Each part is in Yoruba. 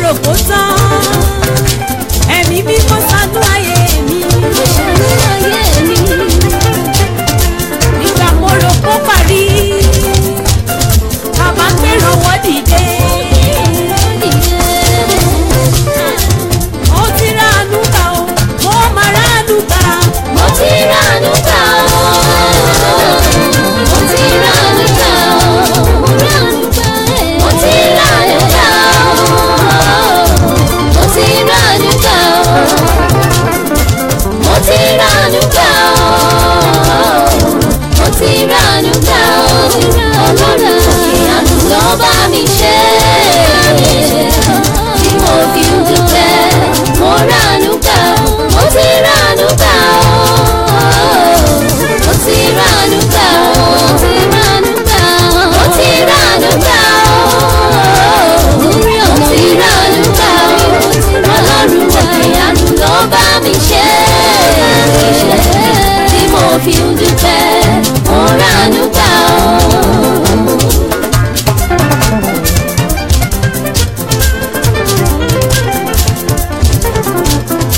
rò kó tán ẹ̀mí mímọ́ ṣàánú ayé mi. Ìgbà mo rò kó parí bàbá gbérànwọ́ dìde. Mo ti ránu gbà o, mo máa ránu gbà. Mo ti ránu gbà o, mo ti ránu gbà o, mo ti ránu gbà o, mo ti ránu gbà o, mo ti ránu gbà o, mo ti ránu gbà o. Ọlọ́run ìyanu ló bá mi ṣe tí mo fi ń dúpẹ́. Mo ránu gbà o, mo ti ránu gbà o, mo ti ránu gbà o, mo ti ránu gbà o, mo ti ránu gbà o. Ọlọ́run ìyanu ló bá mi ṣe tí mo fi ń dúpẹ́. Mo ránu gbà o.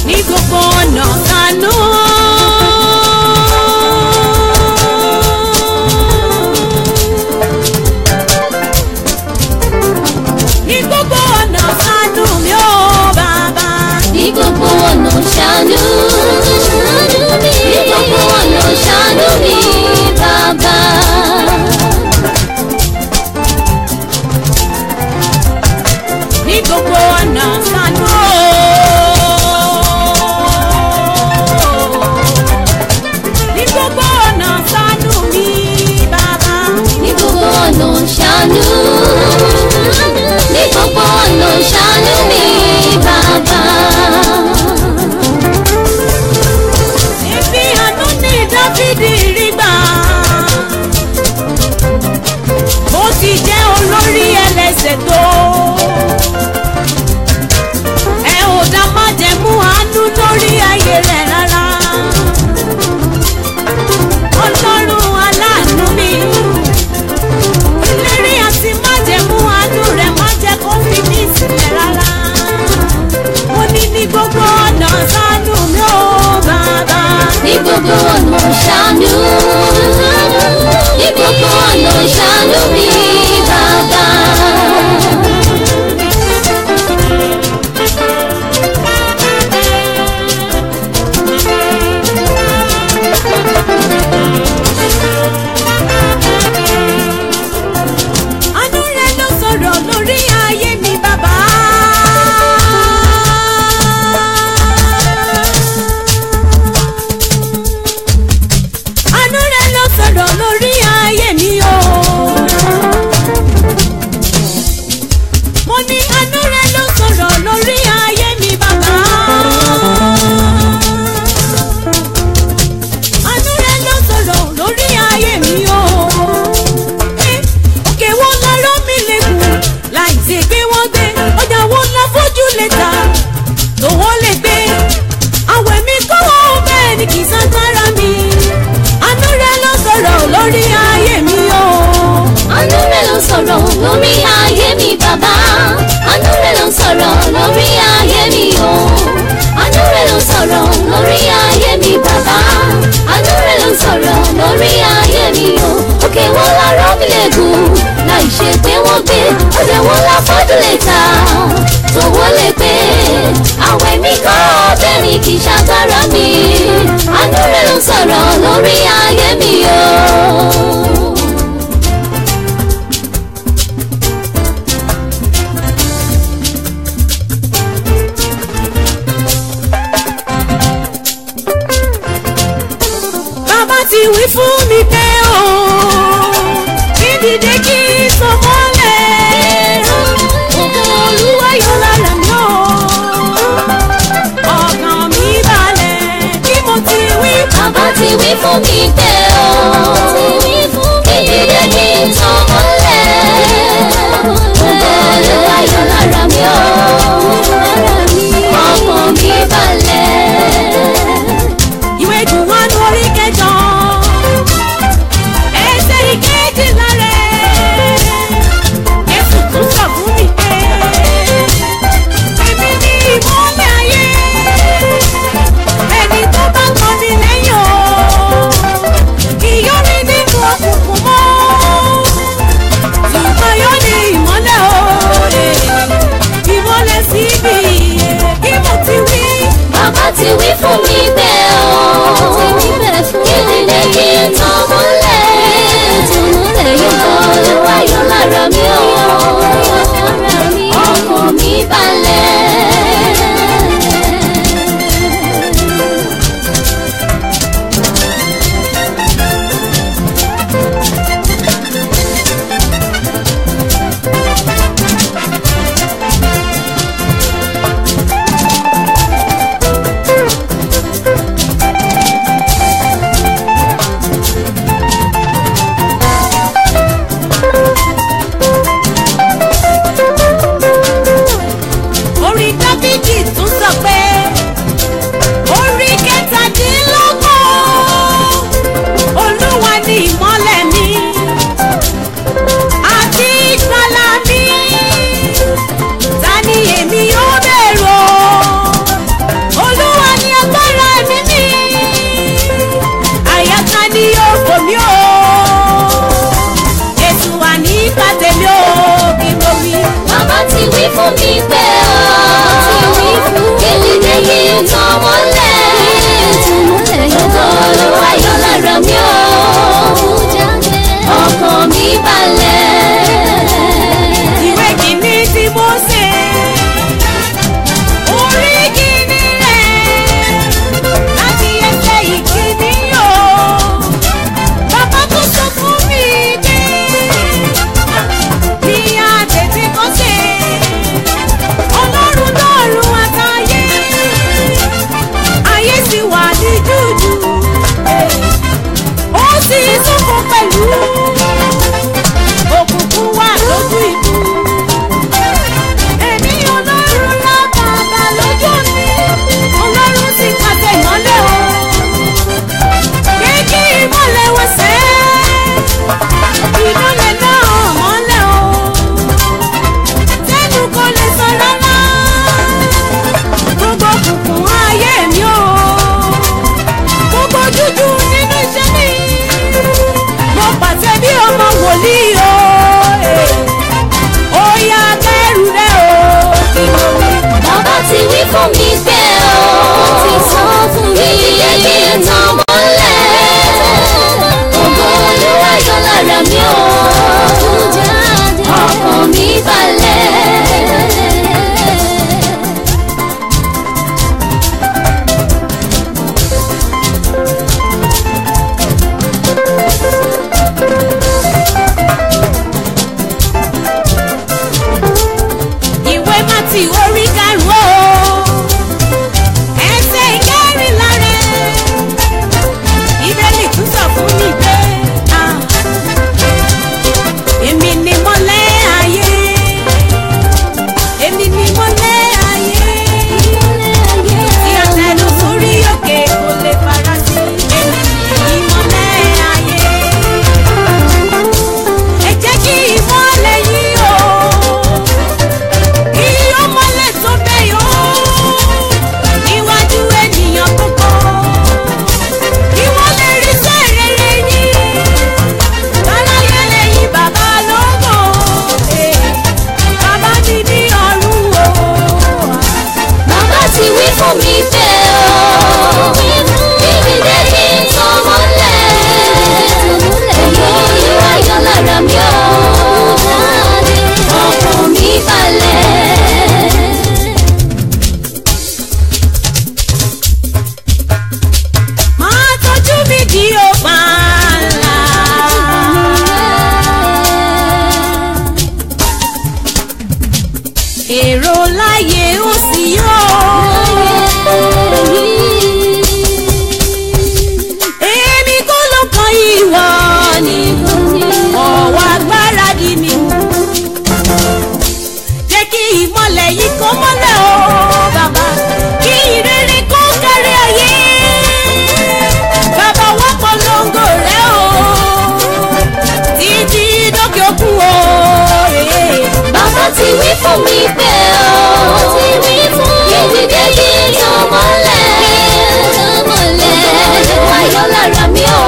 Ní gbogbo ọ̀nà ṣàánú. Ní gbogbo ọ̀nà ṣàánú mi ó bàbá. Ní gbogbo ọ̀nà ṣàánú mi. Ní gbogbo ọ̀nà ṣàánú mi bàbá. Ní gbogbo ọ̀nà ṣàánú. Ní gbogbo ọ̀nà ṣàánú mi bàbá. Ní gbogbo ọ̀nà ṣàánú. Ní gbogbo ọ̀nà ṣàánú mi bàbá. Ibi àánú ni Dáfídì rí gbà. Ó ti jẹ́ olórí ẹlẹ́ṣẹ̀ tó. Ẹ ò dá májẹ̀mú àánú lórí ayé rẹ̀ rárá. Ọlọ́run aláàánú mi. Ìlérí àti májẹ̀mú àánú rẹ̀ má jẹ́ kó fi mí sílẹ̀ rárá. Mo ní ní gbogbo ọ̀nà ṣàánú mi ó bàbá. Ní gbogbo ọ̀nà ṣàánú. Ní gbogbo ọ̀nà ṣàánú mi bàbá. Àánú rẹ̀ ló sọ̀rọ̀ lórí ayé mi bàbá. Àánú rẹ̀ ló sọ̀rọ̀ lórí ayé mi o. Mo ní àánú rẹ̀ ló sọ̀rọ̀ lórí ayé mi bàbá. Àánú rẹ̀ ló sọ̀rọ̀ lórí ayé mi o. Òkè wo la rọ́ mi lè gùn láì ṣe pé wọ́n gbé. Ọjà wo la fojú lè ta lówó lè gbé. Àwẹ̀ mi kọ́wọ́ bẹ́ẹ̀ ni kì í ṣagbára mi. Àánú rẹ̀ ló sọ̀rọ̀ lórí ayé mi o. Àánú rẹ̀ ló sọ̀rọ̀ lórí ayé mi bàbá. Àánú rẹ̀ ló sọ̀rọ̀ lórí ayé mi o. Àánú rẹ̀ ló sọ̀rọ̀ lórí ayé mi bàbá. Àánú rẹ̀ ló sọ̀rọ̀ lórí ayé mi o. Òkè wo la rọ́ mi lè gùn láì ṣe pé wọ́n gbé. Ọjà wo la fojú lè ta tówó lè gbé. Àwẹ̀ mi kọ́ bẹ́ẹ̀ ni kì í ṣagbára mi. Àánú rẹ̀ ló sọ̀rọ̀ lórí ayé mi o. Bàbá ti wí fún mi pé o. Kí dìde kí sọmọ́lẹ̀. Ògo Olúwa yọ lára mi o. Ọkàn mi balẹ̀ bí mo ti wí. Bàbá ti wí fún mi pé o. Ìdílé kí n tán mọ́lẹ̀. Ògo Olúwa yọ lára mi o. Ọkàn mi balẹ̀. Ìwé Jòhánù orí kẹjọ. Ẹsẹ̀ ìkejìlá rẹ̀. Jésù tún sọ fún mi pé fún mi pé o ti sọ fún mi ìdílé kí n tàn mọ́lẹ̀ ògo Olúwa yọ lára mi o ọkàn mi balẹ̀. Ìwé Mátì orí karùn-ún ẹsẹ̀ ìkẹrìnlá rẹ̀ Bíbélì tún sọ fún mi pé èmi ni mọ́lẹ̀ ayé, èmi ni mọ́lẹ̀ ayé tí a tẹnu sórí òkè kò lè farasin, èmi ni mọ́lẹ̀ ayé. Ẹ jẹ́ kí ìmọ́lẹ̀ yìí o kí ó mọ́lẹ̀ tó bẹ́ẹ̀ yó níwájú ènìyàn gbogbo kí wọ́n lè rí iṣẹ́ rere yín káráyé lè yìn bàbá lógo bàbá mi ní ọ̀run o. Bàbá ti wí fún mi pé o ìdílé kí n tàn mọ́lẹ̀ ògo Olúwa yọ lára mi o ọkàn mi balẹ̀. Máa tọ́jú mi di ọba ńlá. Èrò láyé ó sì yọ. Èmi kò ló kan ìwọ ni ọwọ́ agbára di mi. Jẹ́ kí ìmọ́lẹ̀ yìí kó mọ́lẹ̀ o bàbá, kí ìrere kó kárí ayé. Bàbá wá polongo rẹ̀ o títí dókè òkun o. Bàbá ti wí fún mi pé o ìdílé kí n tàn mọ́lẹ̀ Olúwa yọ lára mi o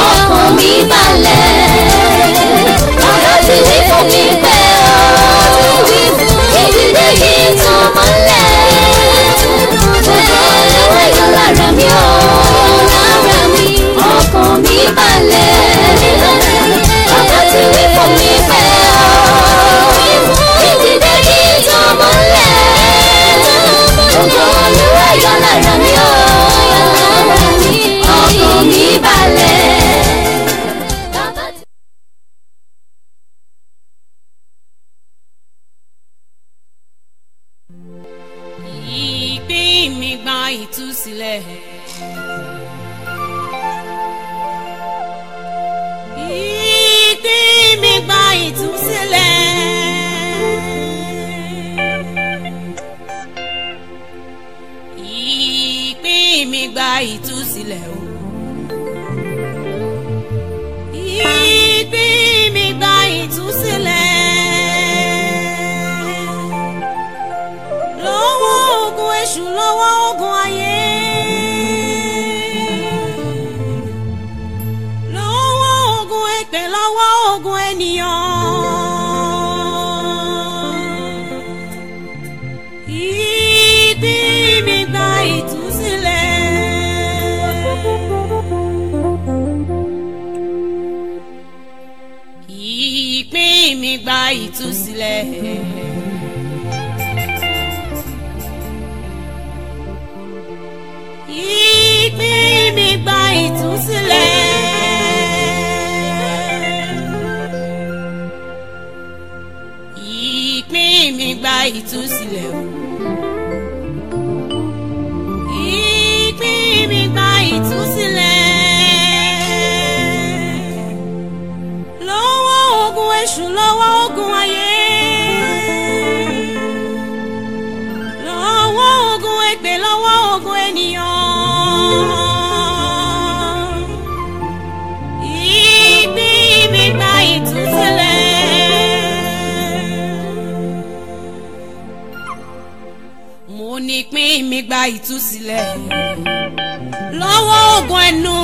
ọkàn mi balẹ̀. Bàbá ti wí fún mi pé o ìdílé kí n tàn mọ́lẹ̀ Olúwa yọ lára mi o ọkàn mi balẹ̀. Bàbá ti wí fún mi pé o ìdílé kí n tàn mọ́lẹ̀ Olúwa yọ lára mi o ọkàn mi balẹ̀. Ìpín mi gba ìtúsílẹ̀. Ìpín mi gba ìtúsílẹ̀. Ìpín mi gba ìtúsílẹ̀ o. Ìpín mi gba ìtúsílẹ̀. Lọ́wọ́ ogun èṣù, lọ́wọ́ ogun ayé. Lọ́wọ́ ogun èpè, lọ́wọ́ ogun ènìyàn. Ìpín mi gba ìtúsílẹ̀. Ìpín mi gba ìtúsílẹ̀. Ìpín mi gba ìtúsílẹ̀. Ìpín mi gba ìtúsílẹ̀ o. Ìpín mi gba ìtúsílẹ̀. Lọ́wọ́ ogun èṣù, lọ́wọ́ ogun ayé. Lọ́wọ́ ogun èpè, lọ́wọ́ ogun ènìyàn. Ìpín mi gba ìtúsílẹ̀. Mo ní pín mi gba ìtúsílẹ̀. Lọ́wọ́ ogun ẹnu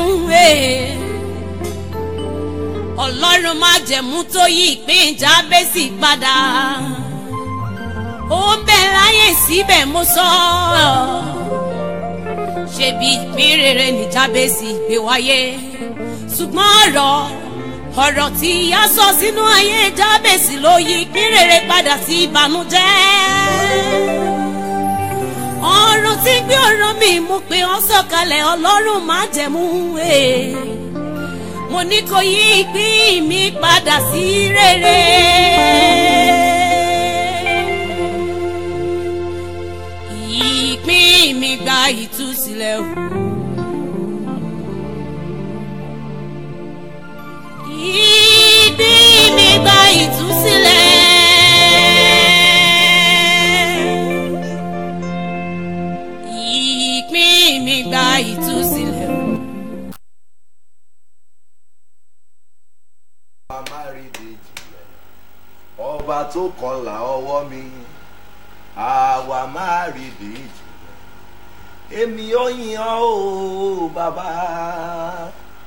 Ọlọ́run májẹ̀mú tó yí ìpín Jábésì padà. ó ń bẹ láyé síbẹ̀ mo sọ ṣebí ìpín rere ní Jábésì gbé wáyé ṣùgbọ́n ọ̀rọ̀ tí ìyá sọ sínú ayé Jábésì ló yí ìpín rere padà sí ìbànújẹ́. ọ̀rọ̀ tí gbé ọ̀rọ̀ mi mú pé ó sọ̀kalẹ̀ Ọlọ́run májẹ̀mú mo ní kó yí ìpín mi padà sí rere. ìpín mi gba ìtúsílẹ̀ o. ìpín mi gba ìtúsílẹ̀. ìpín mi gba ìtúsílẹ̀ o. ọba tó kọlà ọwọ́ mi àwa máa rí ìjìnlẹ̀ èmi ó yìn ọ́ o bàbá.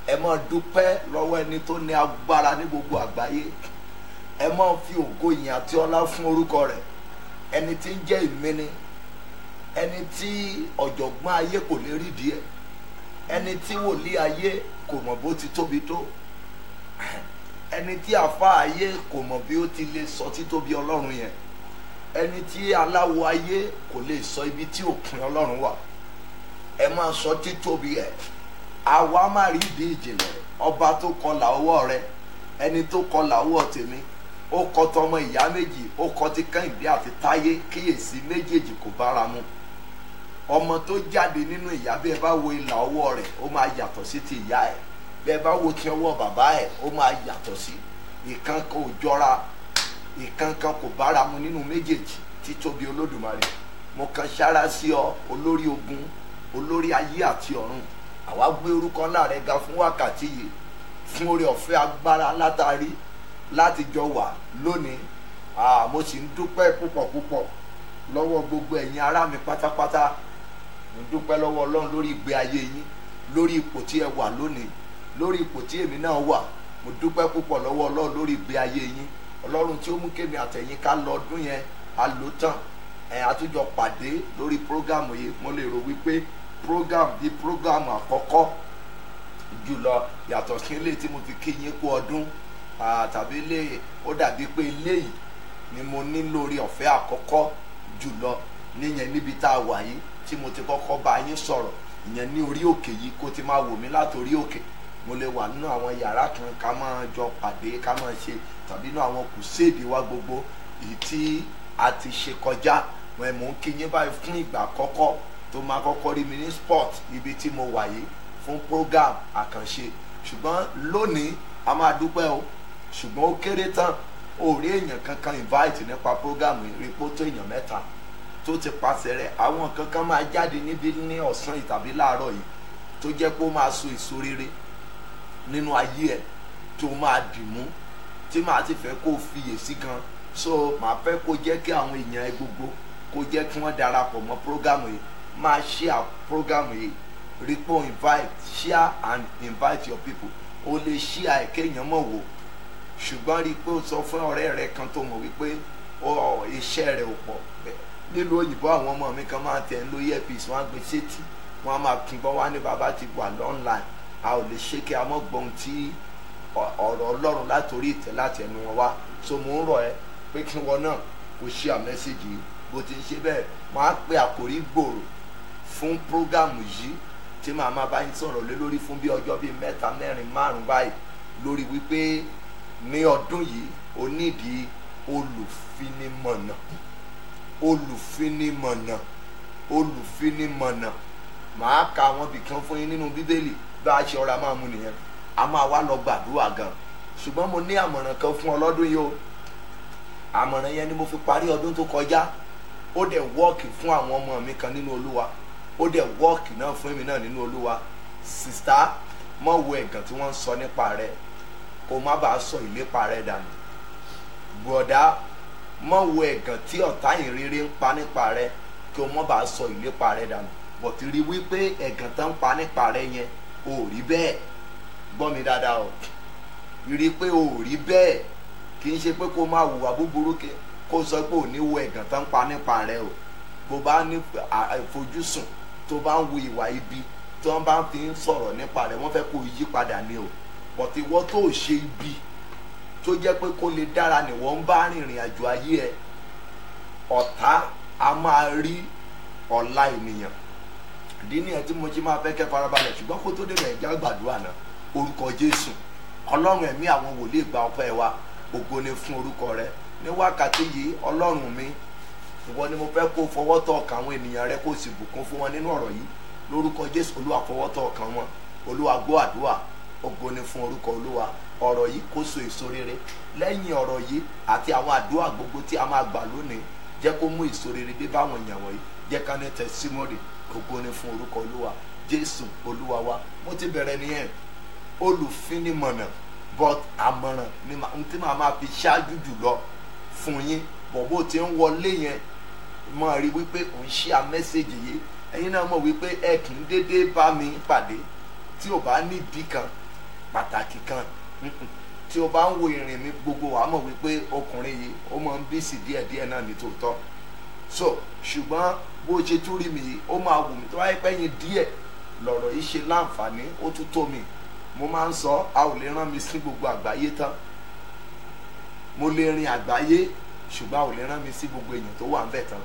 ẹ máa dúpẹ́ lọ́wọ́ ẹni tó ní agbára ní gbogbo àgbáyé. ẹ máa fi ògo ìyìn àti ọlá fún orúkọ rẹ̀, ẹni tí ń jẹ́ ìmíní, ẹni tí ọ̀jọ̀gbọ́n ayé kò lè rí díẹ̀, ẹni tí wòlíì ayé kò mọ̀ bó ti tóbi tó, ẹni tí àfáà ayé kò mọ̀ bí ó ti lè sọ títóbi Ọlọ́run yẹn, ẹni tí aláwo ayé kò lè sọ ibi tí òpin Ọlọ́run wà. ẹ máa sọ títóbi ẹ̀. àwa máa rí ìdí ìjìnlẹ̀, ọba tó kọlà ọwọ́ rẹ, ẹni tó kọlà ọwọ́ tèmi, ó kọ tọmọ ìyá méjì, ó kọ ti Kẹ́hìndé àti Táyé, kíyèsí méjèèjì kò bára mu. ọmọ tó jáde nínú ìyá bí ẹ bá wo ìlà ọwọ́ rẹ̀ ó máa yàtọ̀ sí ti ìyá ẹ̀, bí ẹ bá wo ti ọwọ́ bàbá ẹ̀ ó máa yàtọ̀ sí. ìkan kan ò jọra, ìkan kan kò bára mu nínú méjèèjì. títóbi Olódùmarè, mo kàn sára sí ọ, olórí ogun, olórí ayé àti ọ̀run. àwa gbé orúkọ ńlá rẹ ga fún wákàtí yìí, fún oore ọ̀fẹ́ agbára látàrí láti jọ wà lónìí. mo sì ń dúpẹ́ púpọ̀ púpọ̀ lọ́wọ́ gbogbo ẹ̀yin ará mi pátápátá. mo dúpẹ́ lọ́wọ́ Ọlọ́run lórí ìgbé ayé yín, lórí ipò tí ẹ wà lónìí, lórí ipò tí èmi náà wà. mo dúpẹ́ púpọ̀ lọ́wọ́ Ọlọ́run lórí ìgbé ayé yín. Ọlọ́run tí ó mú kémi àtẹ̀yìn ká lọ ọdún yẹn a lò tán. àtúnjọ pàdé lórí prógámù yìí. mo lè rò wípé prógámù àkọ́kọ́ jùlọ yàtọ̀ sí ilé tí mo fi kí yín kú ọdún, tàbí ilé ó dàbí pé ilé yìí ni mo ní lórí ọ̀fẹ́ àkọ́kọ́ jùlọ níyẹn níbi tá a wà yìí tí mo ti kọ́kọ́ bá yín sọ̀rọ̀, ìyẹn ní orí òkè yìí kó ti máa wò mí látòrí òkè. mo lè wà nínú àwọn yàrá kan ká máa jọ pàdé ká máa ṣe, tàbí nínú àwọn kùséèdì wa gbogbo èyí tí a ti ṣe kọjá. mò ń kí yín báyìí fún ìgbà àkọ́kọ́ tó máa kọ́kọ́ rí mi ní sport ibi tí mo wà yìí fún program àkànṣe. ṣùgbọ́n lónìí a máa dúpẹ́ o, ṣùgbọ́n ó kéré tán ó rí èèyàn kankan invite nípa program rí pé ó tó èèyàn mẹ́ta tó ti pàṣẹ rẹ̀. àwọn kankan máa jáde níbí ní ọ̀sán tàbí láàárọ̀ yìí tó jẹ́ pé ó máa so èso rere nínú ayé ẹ̀ tó máa dìmú, tí màá ti fẹ́ kó fiyèsí gan. so màá fẹ́ kó jẹ́ kí àwọn èèyàn ẹ gbogbo kó jẹ́ kí wọ́n darapọ̀ mọ́ program yìí, máa share program yìí, rí pé share and invite your people. o lè share ẹ̀ kéèyàn mọ̀ wò, ṣùgbọ́n rí pé ó sọ fún ọ̀rẹ́ rẹ kan tó mọ̀ wípé iṣẹ́ rẹ̀ ò pọ̀. nílùú òyìnbó àwọn ọmọ mi kan máa tẹ̀ ń lo earpiece, wọ́n á gbé sétí, wọ́n á máa kí bọ́ wá ní bàbá ti wà online, a ò lè ṣe kí a mọ̀ gbọ́n tí ọ̀rọ̀ Ọlọ́run látòrí ìtẹ́ láti ẹnu wọn wá. so mò ń rọ̀ ẹ́ pé kí wọn náà kò share message yìí. bó ti ń ṣe bẹ́ẹ̀ máa pe àkòrí gbòòrò fún prógámù yìí tí màá máa bá yín sọ̀rọ̀ lé lórí fún bí ọjọ́ bíi 3, 4, 5 báyìí, lórí wípé ní ọdún yìí o nídìí olùfinimọ̀nà, olùfinimọ̀nà, olùfinimọ̀nà. màá ka àwọn ibìkan fún yín nínú Bíbélì bá a ṣe ọ̀rọ̀ máa mú nìyẹn. a máa wá lọ gbàdúrà gan. ṣùgbọ́n mo ní àmọ̀ràn kan fún ọlọ́dún yìí o. àmọ̀ràn yẹn ni mo fi parí ọdún tó kọjá. ó dẹ̀ wọ́ọ̀kì fún àwọn ọmọ mi kan nínú Olúwa, ó dẹ̀ wọ́ọ̀kì náà fún èmi náà nínú Olúwa. sista mọ̀ wo ẹ̀gàn tí wọ́n ń sọ nípa rẹ̀ kó má bàa sọ ìlépa rẹ̀ dànù. bọ̀dá mọ̀ wo ẹ̀gàn tí ọ̀tá ìrere ń pa nípa rẹ̀ kí o má bàa sọ ìlépa rẹ̀ dànù. bọ̀tí rí wípé ẹ̀gàn tán ń pa nípa rẹ̀ yẹn ò rí bẹ́ẹ̀. gbọ́ mi dáadáa o, rí pé ò rí bẹ́ẹ̀. kì í ṣe pé kó máa hùwà búburú kó sọ pé ò ní wo ẹ̀gàn tán pa nípa rẹ o. Bó bá ní àfojúsùn tó bá ń wo ìwà ibi tí wọ́n bá fi ń sọ̀rọ̀ nípa rẹ̀ wọ́n fẹ́ kó yí padà ní o. But ìwọ tó ṣe ibi tó jẹ́ pé kó lè dára ni wọ́n ń bá rìnrìn àjò ayé ẹ̀, ọ̀tá a máa rí ọ̀la ènìyàn. Ìdí nìyẹn tí mo ṣe máa fẹ́ kẹ́ farabalẹ̀, ṣùgbọ́n kó tó débẹ̀ ẹ̀já gbàdúrà náà. Orúkọ Jésù, Ọlọ́run ẹ̀mí àwọn wòlíì gba ọpẹ́ wa, ògo ni fún orúkọ rẹ. Ní wákàtí yìí Ọlọ́run mi, ìwọ ni mo fẹ́ kó fọwọ́ tọ́ ọkàn àwọn ènìyàn rẹ kó sì bùkún fún wọn nínú ọ̀rọ̀ yìí. Lórúkọ Jésù, Olúwa fọwọ́ tọ́ ọkàn wọn, Olúwa gbọ́ àdúrà, ògo ni fún orúkọ Olúwa. Ọ̀rọ̀ yìí kó so èso rere. Lẹ́yìn ọ̀rọ̀ yìí àti àwọn àdúrà gbogbo tí a máa gbà lónìí, jẹ́ kó mú èso rere dé báwọn èèyàn wọ̀nyí, jẹ́ ká ní testimony. Ògo ni fún orúkọ Olúwa. Jésù Olúwa wa. Mo ti bẹ̀rẹ̀ nìyẹn, olùfinimọ̀nà, but àmọ̀ràn ni tí màá máa fi ṣáájú jùlọ fún yín. Bó ti ń wọlé yẹn mọ̀ rí wípé ò ń ṣí à mẹ́sẹ̀gì yìí. Ẹ̀yin náà mọ̀ wípé ẹ kì í dédé bá mi pàdé tí ò bá nídìí kan pàtàkì kan. Tí o bá ń wo ìrìn mi gbogbo wa mọ̀ wípé ọkùnrin yìí ó máa ń bísí díẹ̀díẹ̀ náà ní tòótọ́. So ṣùgbọ́n bó ṣe tún rí mi yìí ó máa wù mí tó wáyé pẹ́yìn díẹ̀ lọ̀rọ̀ yìí ṣe láǹfààní, ó tún tó mi. Mo máa ń sọ a ò lè rán mi sí gbogbo àgbáyé tán. Mo lè rin àgbáyé ṣùgbọ́n a ò lè rán mi sí gbogbo èèyàn tó wà ń bẹ̀ tán.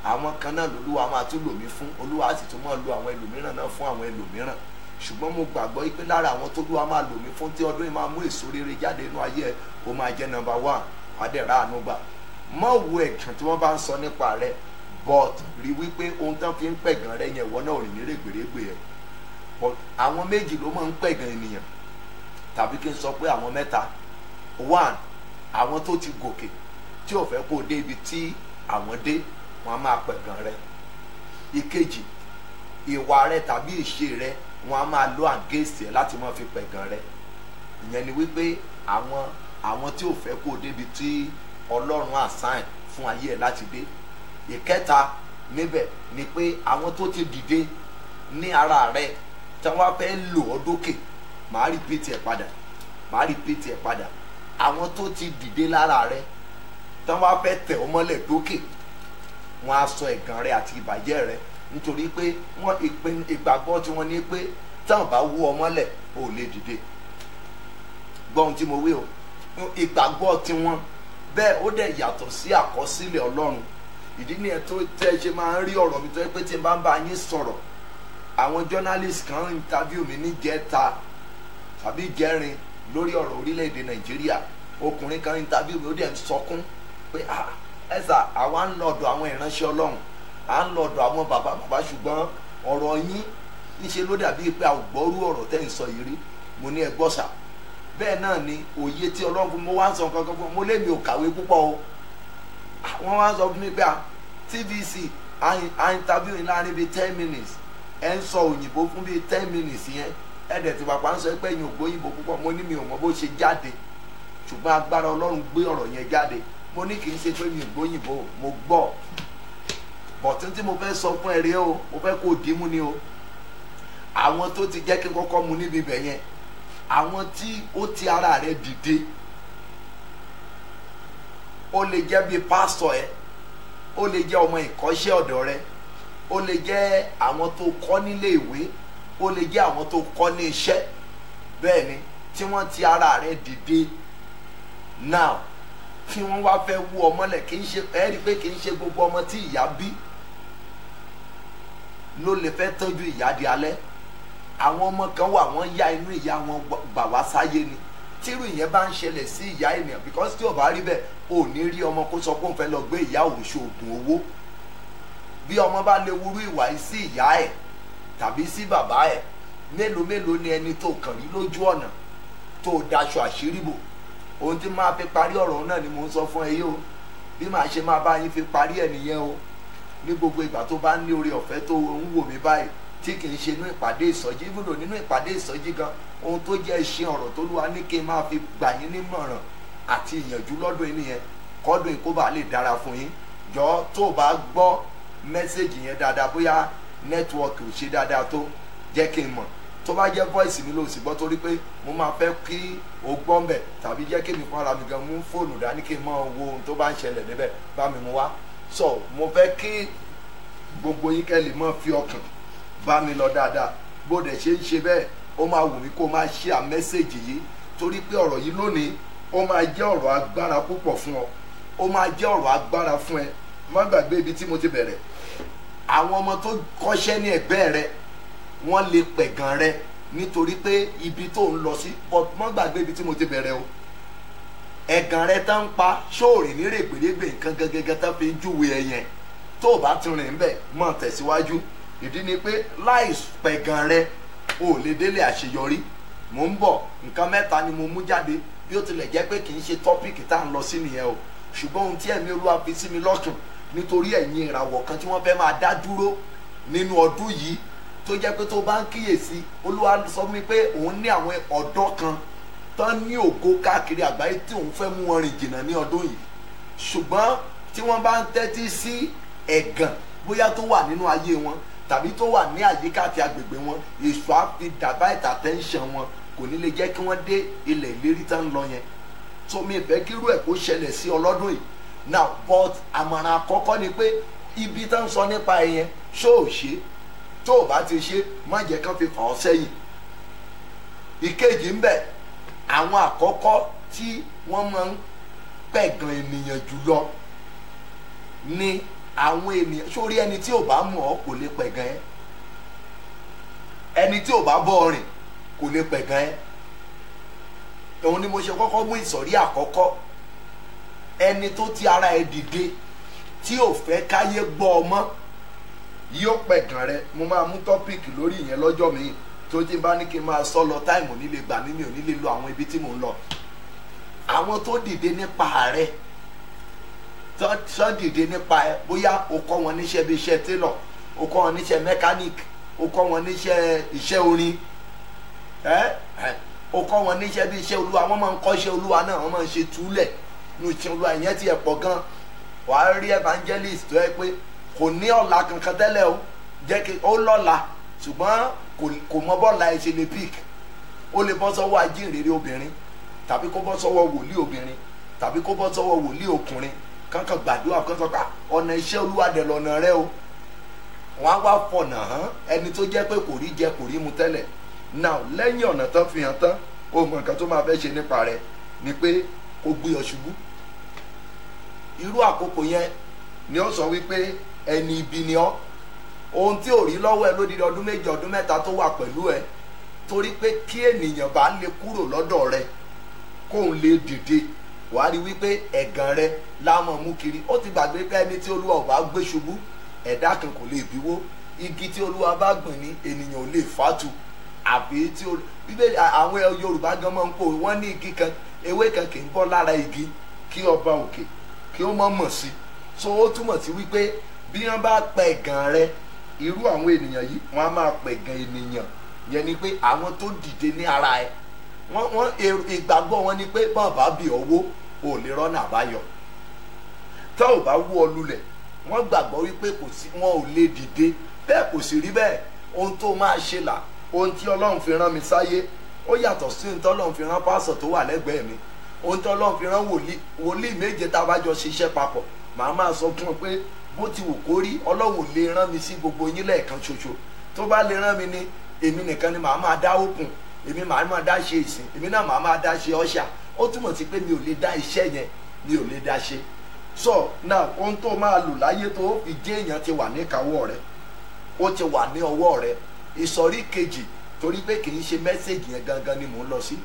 Àwọn kan náà lolúwa máa tún lò mí fún, Olúwa sì tún máa lo àwọn ẹlòmíràn náà fún àwọn ẹlòmíràn. Ṣùgbọ́n mo gbàgbọ́ pé lára àwọn tó lúwa máa lò mí fún tí ọdún yìí máa mú èso rere jáde nínú ayé ẹ̀, ó máa jẹ́ number 1, adẹ̀rà àánú gbà. Mọ̀ wo ẹ̀gàn tí wọ́n bá ń sọ nípa rẹ̀, but rí wípé ohun tán fi ń pẹ̀gàn rẹ̀ yẹn wọ́n náà rìn ní règbèrègbè ẹ̀. But àwọn méjì ló máa ń pẹ̀gàn ènìyàn, tàbí kí n sọ pé àwọn mẹ́ta. 1, àwọn tó ti gòkè tí ò fẹ́ kó dé ibi tí àwọn dé, wọ́n á máa pẹ̀gàn rẹ̀. Ìkejì, ìwà rẹ̀ tàbí ìṣe rẹ̀ wọ́n á máa lo against ẹ̀ láti máa fi pẹ̀gàn rẹ̀. Ìyẹn ni wípé àwọn tí ò fẹ́ kó débi tí Ọlọ́run assign fún ayé ẹ̀ láti dé. Ìkẹta níbẹ̀ ni pé àwọn tó ti dìde ní ara rẹ̀ tí wọ́n fẹ́ lò ọ́ dókè, màá repeat ẹ̀ padà. Àwọn tó ti dìde lára rẹ̀ tí wọ́n fẹ́ tẹ̀ ọ́ mọ́lẹ̀ dókè, wọ́n á sọ ẹ̀gàn rẹ̀ àti ìbàjẹ́ rẹ̀, nítorí pé ìgbàgbọ́ tí wọ́n ní pé táwọn bá wú ọ mọ́lẹ̀ ò lè dìde. Gbọ́ ohun tí mo wí o, ìgbàgbọ́ tí wọ́n bẹ́ẹ̀ ó dẹ̀ yàtọ̀ sí àkọsílẹ̀ Ọlọ́run. Ìdí nìyẹn tó tẹ́ ṣe máa ń rí ọ̀rọ̀ mi tó yẹ pé tí n bá ń bá yín sọ̀rọ̀, àwọn journalist kan interview mi ní jẹta tàbí jẹrin lórí ọ̀rọ̀ orílẹ̀-èdè Nàìjíríà. Ọkùnrin kan interview mi ó dẹ̀ ń sọkún pé ẹ̀sà àwa ń lọ́dọ̀ àwọn ìránṣẹ́ Ọlọ́run, à ń lọ́dọ̀ àwọn bàbá ṣùgbọ́n ọ̀rọ̀ yín níṣe ló dàbí pé a ò gbọ́rú ọ̀rọ̀ tẹ́ ń sọ yìí rí. Mo ní ẹ gbọ́ sà. Bẹ́ẹ̀ náà ni òye tí Ọlọ́run fún mi, mo wá ń sọ kankan fún mi, mo lé mi ò kàwé púpọ̀ o. Wọ́n wá ń sọ fún mi pé TVC à interview yín láàrin bíi 10 minutes, ẹ ń sọ òyìnbó fún bíi 10 minutes yẹn, ẹ̀dẹ̀ tí bàbá ń sọ pé ẹ̀yin ò gbóyìnbó púpọ̀. Mo ní mi ò mọ bó ṣe jáde, ṣùgbọ́n agbára Ọlọ́run gbé ọ̀rọ̀ yẹn jáde. Mo ní kì í ṣe pé mi ò gbóyìnbó, mo gbọ́. Bọ̀tún tí mo fẹ́ sọ fún ẹ rí o, mo fẹ́ kó dìímú ni o. Àwọn tó ti jẹ́ kí n kọ́kọ́ mu níbi ibẹ̀ yẹn, àwọn tí ó ti ara rẹ̀ dìde, ó lè jẹ́ bíi pásítọ̀ ẹ, ó lè jẹ́ ọmọ ìkọ́ṣẹ́ ọ̀dọ̀ rẹ, ó lè jẹ́ àwọn tó kọ́ nílé ìwé, ó lè jẹ́ àwọn tó kọ́ ní iṣẹ́. Bẹ́ẹ̀ ni tí wọ́n ti ara rẹ̀ dìde now tí wọ́n wá fẹ́ wú ọmọlẹ̀, kì í ṣe ẹ rí i pé kì í ṣe gbogbo ọmọ tí ìyá bí ló lè fẹ́ tọ́jú ìyá di alẹ́. Àwọn ọmọ kan wà wọ́n yá inú ìyá wọn gbà wá sáyé ni. Tírú ìyẹn bá ń ṣẹlẹ̀ sí ìyá ènìyàn, because tí ò bá rí bẹ́ẹ̀ ò ní rí ọmọ kó sọ pé òun fẹ́ lọ gbé ìyá òun ṣoògùn owó. Bí ọmọ bá lè wúrú ìwà yìí sí ìyá ẹ̀ tàbí sí bàbá ẹ̀, mélòó ni ẹni tó kàn rí lójú ọ̀nà tó daṣọ àṣírí bò. Ohun tí máa fi parí ọ̀rọ̀ náà ni mò ń sọ fún ẹ yìí o. Bí màá ṣe máa bá yín fi parí ẹ̀ nìyẹn o. Ní gbogbo ìgbà tó bá ní oore ọ̀fẹ́ tó ń wò mí báyìí, tí kì í ṣe inú ìpàdé ìsọjí, ibùdó nínú ìpàdé ìsọjí gan, ohun tó jẹ́ iṣẹ́ ọ̀rọ̀ tó lúwa ní kí n máa fi gbà yín nímọ̀ràn àti ìyànjú lọ́dún yìí nìyẹn, kọ́dún yìí kó bá lè dára fún yín. Jọ tó o bá gbọ́ mẹ́sẹ̀gì yẹn dáadáa, bóyá nẹ́tíwọ́ọ̀kì ò ṣe dáadáa tó, jẹ́ kí n mọ̀ tó bá jẹ́ voice mi ló sì gbọ́ torí pé mo máa fẹ́ kí o gbọ́ mbẹ̀ tàbí jẹ́ kí mi fún ara mi gan mú fóònù dání kí n máa wo ohun tó bá ń ṣẹlẹ̀ níbẹ̀ bá mi mú wá so mo fẹ́ kí gbogbo yín kẹ́ lè máa fi ọkàn bá mi lọ dáadáa bó dẹ̀ ṣe ń ṣe bẹ́ẹ̀ ó máa wù mí kó máa share mẹ́sẹ̀gì yìí torí pé ọ̀rọ̀ yìí lónìí ó máa jẹ́ ọ̀rọ̀ agbára púpọ̀ fún ọ ó máa jẹ́ ọ̀rọ̀ agbára fún ẹ má gbàgbé ibi tí mo ti bẹ̀rẹ̀ àwọn ọmọ tó kọ́ṣẹ́ ní ẹ̀gbẹ́ rẹ wọ́n lè pẹ̀gàn rẹ nítorí pé ibi tó ń lọ sí but má gbàgbé ibi tí mo ti bẹ̀rẹ̀ o ẹ̀gàn rẹ tá ń pa ṣóòrì ní règbèrègbè nǹkan gẹ́gẹ́ tá fi ń júwe ẹ̀yẹn tó o bá tún rìn ń bẹ̀ mọ̀ tẹ̀síwájú ìdí ni pé láì pẹ̀gàn rẹ o ò lè délé àṣeyọrí mò ń bọ̀ nǹkan mẹ́ta ni mo mú jáde bí ó tilẹ̀ jẹ́ pé kì í ṣe tọ́pìkì tá à ń lọ sí nìyẹn o ṣùgbọ́n ohun tí ẹ̀mí Olúwa fi sí mi lọ́kàn nítorí ẹ̀yin ìràwọ̀ kan tí wọ́n fẹ́ máa dá dúró nínú ọdún yìí tó jẹ́ pé tó bá ń kíyèsí Olúwa sọ fún mi pé òun ní àwọn ọ̀dọ́ kan tán ní ògo káàkiri àgbáyé tí òun fẹ́ mú wọn rìn jìnnà ní ọdún yìí ṣùgbọ́n tí wọ́n bá ń tẹ́tí sí ẹ̀gàn bóyá tó wà nínú ayé wọn tàbí tó wà ní àyíká àti agbègbè wọn èso á fi dàbá ìtàtẹ́ńṣàn wọn kò ní lè jẹ́ kí wọ́n dé ilẹ̀ ìlérí tá ń lọ yẹn tó mi fẹ́ kírú ẹ̀ kó ṣẹlẹ̀ sí ọlọ́dún yìí now but àmọ̀ràn àkọ́kọ́ ni pé ibi tá ń sọ nípa ẹ̀ yẹn ṣó ò ṣe tó o bá ti ṣe má jẹ́ kán fi fà ọ́ sẹ́yìn ìkejì ń bẹ àwọn àkọ́kọ́ tí wọ́n máa ń pẹ̀gàn ènìyàn jùlọ ni àwọn ènìyàn sórí ẹni tí ò bá mọ̀ ọ́ kò lè pẹ̀gàn ẹ́ ẹni tí ò bá bọ́ ọ rìn kò lè pẹ̀gàn ẹ́ òun ni mo ṣe kọ́kọ́ mú ìsọ̀rí àkọ́kọ́ ẹni tó ti ara ẹ̀ dìde tí ò fẹ́ káyé gbọ́ ọ mọ́ yóò pẹ̀gàn rẹ mo máa mú tọ́pìkì lórí ìyẹn lọ́jọ́ mi tó ti bá ní kí n máa sọ lọ táìmù nílé gbà mí mi ò nílé lọ àwọn ibi tí mò ń lọ àwọn tó dìde nípa rẹ tó dìde nípa ẹ bóyá o kọ́ wọn níṣẹ́ bí iṣẹ́ tailor o kọ́ wọn níṣẹ́ mechanic o kọ́ wọn níṣẹ́ iṣẹ́ orin o kọ́ wọn níṣẹ́ bí iṣẹ́ olúwa wọ́n máa ń kọ́ iṣẹ́ olúwa náà wọ́n máa ń ṣe túlẹ̀ ní iṣẹ́ olúwa ìyẹn ti ẹ̀ pọ̀ gan wàá rí evangelist tó yẹ pé kò ní ọ̀la kankan tẹ́lẹ̀ o jẹ́ kí ó lọ́la ṣùgbọ́n kò mọ bọ́ọ̀la ẹ̀ ṣe lè pick ó lè bọ́ sọ́wọ́ ajínrere obìnrin tàbí kó bọ́ sọ́wọ́ wòlíì obìnrin tàbí kó bọ́ sọ́wọ́ wòlíì ọkùnrin kankan gbàdúrà kan sọ pé ọ̀nà iṣẹ́ olúwa dẹ̀ lọ́nà rẹ o wọ́n á wá fọ̀nà hàn ẹni tó jẹ́ pé kò rí jẹ kò rí mu tẹ́lẹ̀ now lẹ́yìn ọ̀nà tán fi hàn tán ó mọ nǹkan tó máa fẹ́ ṣe nípa rẹ̀ ni pé kó gbé ọ ṣubú irú àkókò yẹn ni ó sọ wípé ẹni ibi ni ọ́ ohun tí ò rí lọ́wọ́ ẹ lódìdí ọdún méje ọdún mẹ́ta tó wà pẹ̀lú ẹ torí pé kí ènìyàn bá lè kúrò lọ́dọ̀ rẹ kóun lè dìde wàá rí wípé ẹ̀gàn rẹ láwọn mú kiri ó ti gbàgbé pé ẹni tí olúwa ò bá gbé ṣubú ẹ̀dá kan kò lè bíwó igi tí olúwa bá gbìn ní ènìyàn ò lè fàtú àbí tí bíbélì àwọn yorùbá gan máa ń pò wọ́n ní igi kan ewé kan kì í bọ́ lára igi kí ọba òkè kí ó mọ̀ sí so ó túmọ̀ sí wípé bí wọ́n bá pẹ̀gàn rẹ irú àwọn ènìyàn yìí wọ́n á máa pẹ̀gàn ènìyàn yẹn ni pé àwọn tó dìde ní ara ẹ wọ́n ìgbàgbọ́ wọn ni pé bọ́n bá bí owó ò lè rọ́nà àbáyọ tá ò bá wú ọ lulẹ̀ wọ́n gbàgbọ́ wípé kò sí wọn ò lè dìde bẹ́ẹ̀ kò sì rí bẹ́ẹ̀ ohun tó máa ṣe là ohun tí ọlọ́run fi rán mi sáyé ó yàtọ̀ sí ohun tí ọlọ́run fi rán pásọ̀ tó wà lẹ́gbẹ̀ẹ́ mi ohun tí ọlọ́run fi rán wòlíì méje tá a bá jọ ṣiṣẹ́ papọ̀ màá máa sọ fún ọ pé bó ti wù kó rí ọlọ́run ò lè rán mi sí gbogbo yín lẹ́ẹ̀kan ṣoṣo tó bá lè rán mi ní èmi nìkan ni màá máa dá òkun èmi màá máa dá ṣe ìsìn èmi náà màá máa dá ṣe ọ̀ṣà ó túmọ̀ sí pé mi ò lè dá iṣẹ́ yẹn mi ò lè dá ṣe so now ohun tó máa lò láyé tó fi jẹ́ èèyàn ti wà níkàáwọ́ rẹ ó ti wà ní ọwọ́ rẹ ìsọ̀rí kejì torí pé kì í ṣe mẹ́sẹ̀gì yẹn gangan ni mò ń lọ sí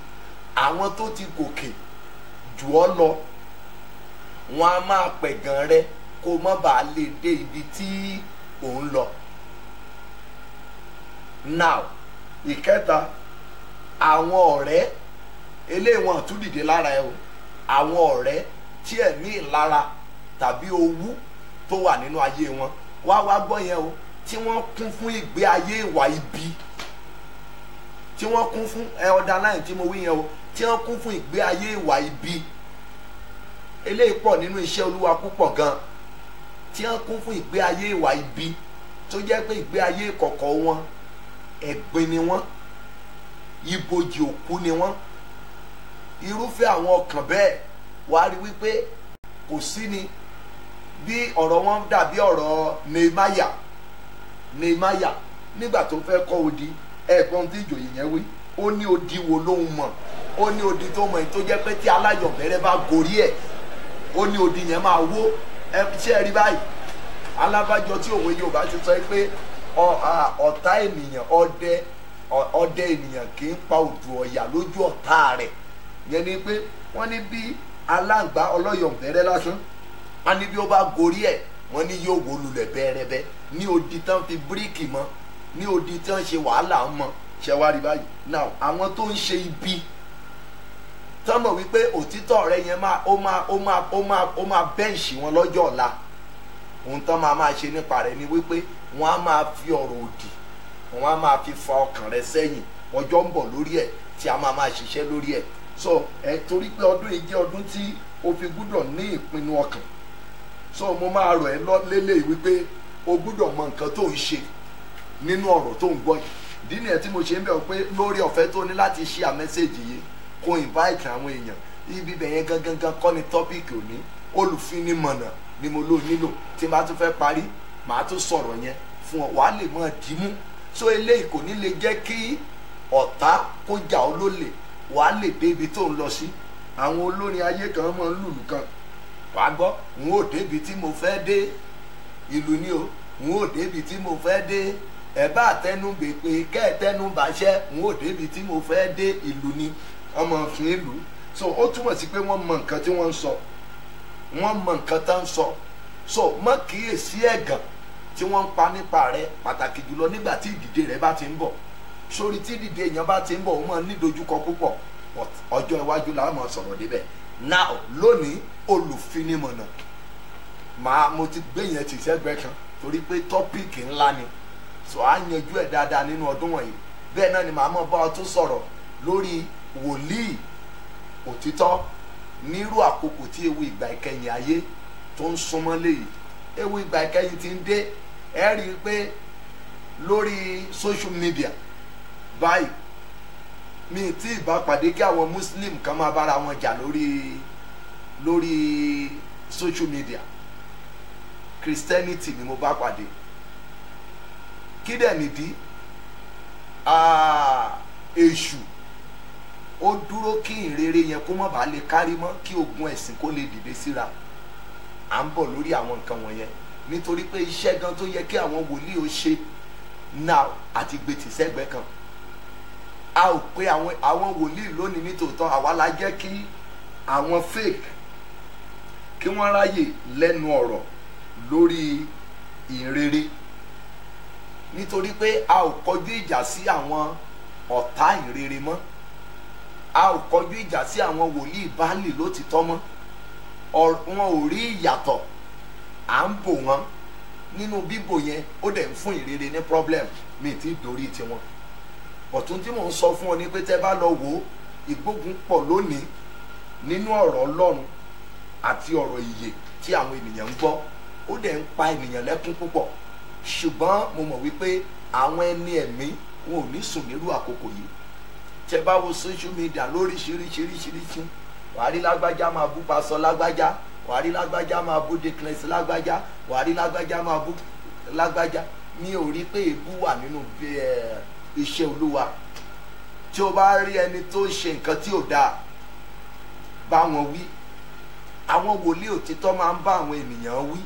àwọn tó ti gòkè jù ọ́ lọ wọn a máa pẹ̀gàn rẹ kó má bàa lè dé ibi tí òun lọ now ìkẹta àwọn ọ̀rẹ́ eléyìí wọn tún dìde lára ẹ o àwọn ọ̀rẹ́ tí ẹ̀mí ìlara tàbí owú tó wà nínú ayé wọn wá gbọ́ yẹn o tí wọ́n kún fún ìgbé ayé ìwà ibi tí wọ́n kún fún ọ̀dà láyìn tí mo wí yẹn o tí wọ́n kún fún ìgbé ayé ìwà ibi eléyìí pọ̀ nínú iṣẹ́ olúwa púpọ̀ gan tí wọ́n kún fún ìgbé ayé ìwà ibi tó jẹ́ pé ìgbé ayé kọ̀ọ̀kọ̀ wọn ẹ̀gbin ni wọ́n ibojì òkú ni wọ́n. Irúfẹ́ àwọn ọkàn bẹ́ẹ̀ wàá rí wípé kò sí ni bí ọ̀rọ̀ wọn dàbí ọ̀rọ̀ Nehemiah nígbà tó fẹ́ kọ́ odi ẹ̀gbọ́n tí ìjòyè yẹn wí ó ní odi wo lóhun mọ̀, ó ní odi tó mọ̀ tó jẹ́ pé tí aláyọ̀bẹ̀rẹ̀ bá gorí ẹ̀ ó ní odi yẹn máa wó. Ẹ ṣe ẹ rí báyìí alábàjọ tí òwe Yorùbá ti sọ pé ọ̀tá ènìyàn ọdẹ ènìyàn kì í pa òdù ọ̀yà lójú ọ̀tá rẹ̀. Yẹn ni pé wọ́n ní bí aláǹgbá ọlọ́yọ̀bẹ̀rẹ̀ lásán wọ́n ní bí ó bá gorí ẹ̀ wọ́n ní yóò wó lulẹ̀ bẹ́ẹ̀rẹ́bẹ́ ní odi tán fi bíríkì mọ́, ní odi tán ṣe wàhálà mọ́. Ṣe wá rí báyìí now àwọn tó ń ṣe ibi tán mọ̀ wípé òtítọ́ rẹ̀ yẹn ó máa bẹ́ǹṣì wọn lọ́jọ́ ọ̀la, ohun tán máa ṣe nípa rẹ̀ ni wípé wọ́n á máa fi ọ̀rọ̀ òdì wọ́n á máa fi fa ọkàn rẹ̀ sẹ́yìn, ọjọ́ ń bọ̀ lórí ẹ̀ tí a máa ṣiṣẹ́ lórí ẹ̀. So torí pé ọdún yìí jẹ́ ọdún tí o fi gbúdọ̀ ní ìpinnu ọkàn, so mo máa rọ̀ ẹ́ lélẹ̀ wípé o gbúdọ̀ mọ nǹkan tó ń ṣe nínú ọ̀rọ̀ tó ń gbọ́ yìí. Ìdí nìyẹn tí mo ṣe ń bẹ̀ pé lórí ọ̀fẹ́ tó ní láti share message yìí kó invite àwọn èèyàn. Ibi bẹ̀yẹn gangan kọ́ ni topic òní, olùfinimọ̀nà ni mo lò nílò. Tí n bá tún fẹ́ parí màá tún sọ̀rọ̀ yẹn fún ọ, wàá lè mọ̀ dìímú. So eléyìí kò ní lè jẹ́ kí ọ̀tá kó jà ọ́ lólè, wàá lè dé ibi tó ń lọ sí. Àwọn olórin ayé kan máa ń lùlù kan, wàá gbọ́ n ó débi tí mo fẹ́ dé, ìlú ni o, n ó débi tí mo fẹ́ dé, ẹ bá tẹnu gbèpè kẹ́ẹ̀tẹ́nu bàṣẹ́, n ó débi tí mo fẹ́ dé, ìlú ni ọmọ òfin ìlú. So ó túmọ̀ sí pé wọ́n mọ nǹkan tí wọ́n ń sọ, wọ́n mọ nǹkan tá ń sọ. So má kíyèsí ẹ̀gàn tí wọ́n ń pa nípa rẹ, pàtàkì jùlọ nígbà tí ìdìde rẹ bá ti ń bọ̀. Sórí tí ìdìde èèyàn bá ti ń bọ̀ ó máa ní ìdojúkọ púpọ̀, ọjọ́ iwájú la máa sọ̀rọ̀ débẹ̀. Now lónìí olùfinimọ̀nà mo ti gbé yẹn tì sẹ́gbẹ́ kan torí pé tọ́píìkì ńlá ni, so á yanjú ẹ̀ dáadáa nínú ọdún wọ̀nyí. Bẹ́ẹ̀ náà ni màá mọ̀ bá ọ tó sọ̀rọ̀ lórí wòlíì òtítọ́ nírú àkókò tí ewu ìgbà ìkẹyìn ayé tó ń súnmọ́ léyìí. Ewu ìgbà ìkẹyìn ti ń dé, ẹ rí i pé lórí social media báyìí mi tí ìbá pàdé kí àwọn muslim kan máa bára wọn jà lórí social media. Christianity ni mo bá pàdé. Kí dẹ̀ nìdí? Èṣù ó dúró kí ìrere yẹn kó má bàa lè kárí mọ́, kí ogun ẹ̀sìn kó lè dìde síra. À ń bọ̀ lórí àwọn nǹkan wọ̀nyẹn nítorí pé iṣẹ́ gan tó yẹ kí àwọn wòlíì ó ṣe now àti gbètì sẹ́gbẹ́ kan. A ò pé àwọn wòlíì lónìí nítòótọ́, àwa la jẹ́ kí àwọn fake kí wọ́n ráyè lẹ́nu ọ̀rọ̀ lórí ìrere, nítorí pé a ò kọjú ìjà sí àwọn ọ̀tá ìrere mọ́, a ò kọjú ìjà sí àwọn wòlíì Báálì lótìtọ́ mọ́. Wọn ò rí ìyàtọ̀, à ń bò wọ́n nínú bíbò yẹn, ó dẹ̀ ń fún ìrere ní problem. Mi ti dorí tiwọn. Ọ̀tún tí mò ń sọ fún ọ ni pé tẹ́ bá lọ wò ìgbógun pọ̀ lónìí nínú ọ̀rọ̀ Ọlọ́run àti ọ̀rọ̀ ìyè tí àwọn ènìyàn ń gbọ́, ó dẹ̀ ń pa ènìyàn lẹ́kún púpọ̀. Ṣùgbọ́n mo mọ̀ wípé àwọn ẹni ẹ̀mí wọn ò ní sùn nírú àkókò yìí. Tẹ́ bá wo social media lóríṣiríṣiríṣiríṣi, wàá rí lágbájá máa bú pásọ lágbájá, wàá rí lágbájá máa bú declare lágbájá, wàá rí lágbájá máa bú lágbájá. Mi ò rí pé èébú wà nínú iṣẹ́ Olúwa. Tí o bá rí ẹni tó ṣe nǹkan tí ò dáa, bá wọn wí. Àwọn wòlíì òtítọ́ máa ń bá àwọn ènìyàn wí.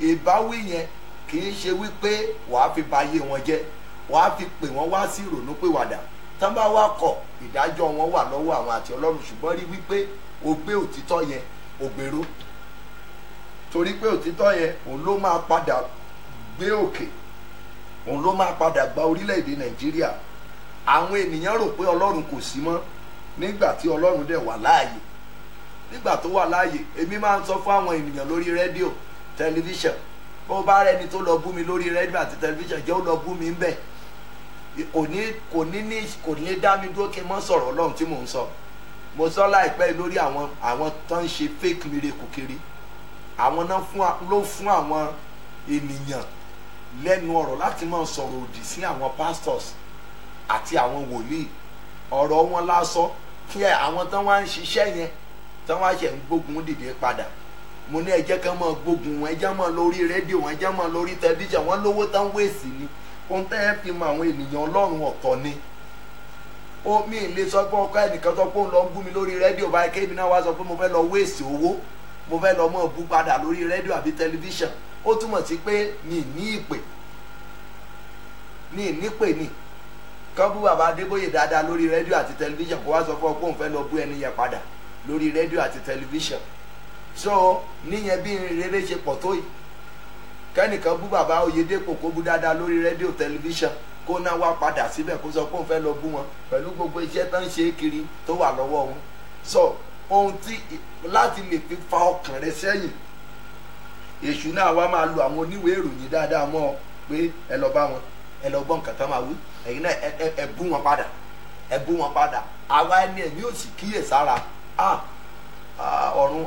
Ìbáwí yẹn kì í ṣe wípé wàá fi ba ayé wọn jẹ́, wàá fi pè wọ́n wá sí ìrònúpìwàdà. Tán bá wá kọ̀, ìdájọ́ wọn wà lọ́wọ́ àwọn àti Ọlọ́run, ṣùgbọ́n rí wípé o gbé òtítọ́ yẹn o gbèrò, torí pé òtítọ́ yẹn òun ló máa padà gbé òkè, òun ló máa padà gba orílẹ̀-èdè Nàìjíríà. Àwọn ènìyàn rò pé Ọlọ́run kò sí mọ́ nígbà tí Ọlọ́run dẹ̀ wà láàyè. Nígbà tó wà láàyè, èmi máa ń sọ fún àwọn ènìyàn lórí rédíò, tẹlifíṣàn, bó bá rẹni tó lọ bú mi lórí rédíò àti tẹlifíṣàn, jẹ́ ó lọ bú mi ń bẹ̀. Kò ní dá mi dúró kí n mọ́ sọ̀rọ̀ Ọlọ́run tí mò ń sọ. Mo sọ láìpẹ́ lórí àwọn tó ń ṣe fake miracle kiri. Àwọn náà ló fún àwọn ènìyàn lẹ́nu ọ̀rọ̀ láti máa sọ̀rọ̀ òdì sí àwọn pastors àti àwọn wòlíì. ọ̀rọ̀ wọn lásọ kí àwọn tán wá ń ṣiṣẹ́ yẹn tán wá ṣe ń gbógun dìde padà. Mo ní ẹ jẹ́ kán máa gbógun wọn, ẹ jẹ́ máa lórí rédíò wọn, ẹ jẹ́ máa lórí tẹlifíṣàn wọn, lówó tán wéèsì ni. Ohun tẹ́ ẹ fi mọ àwọn ènìyàn Ọlọ́run ọ̀tọ̀ ni. Ó mi lè sọ pé ọkọ ẹnìkan sọ pé òun lọ ń bú mi lórí rédíò báyìí kébì náà wá sọ pé mo fẹ́ lọ wéèsì owó, mo fẹ́ lọ mọ̀ bú padà lórí rédíò àbí tẹlifíṣàn. Ó túmọ̀ sí pé mi ní ìpè ní kán bú bàbá Adébóyè dáadáa lórí rédíò àti tẹlifíṣàn kó wá sọ fún ọ pé òun fẹ́ lọ bú ẹni yẹn padà lórí rédíò àti tẹlifíṣàn. So níyẹn bí rere ṣe pọ̀ tó yìí, kẹ́nìkan bú bàbá Oyèdépò kó bú dáadáa lórí rédíò tẹlifíṣàn kó náà wá padà síbẹ̀ kó sọ pé òun fẹ́ lọ bú wọn pẹ̀lú gbogbo iṣẹ́ tó ń ṣe kiri tó wà lọ́wọ́ wọn. So ohun tí láti lè fi fa ọkàn rẹ sẹ́yìn, èṣù náà wá máa lo àwọn oníwèé ìròyìn dáadáa mọ́ ọ pé ẹ lọ bá wọn, ẹ lọ gbọ́ nǹkan tán máa wí, ẹ̀yin náà ẹ bú wọn padà, ẹ bú wọn padà. Àwa ẹni ẹ̀mí ò sì kíyèsára, ọ̀run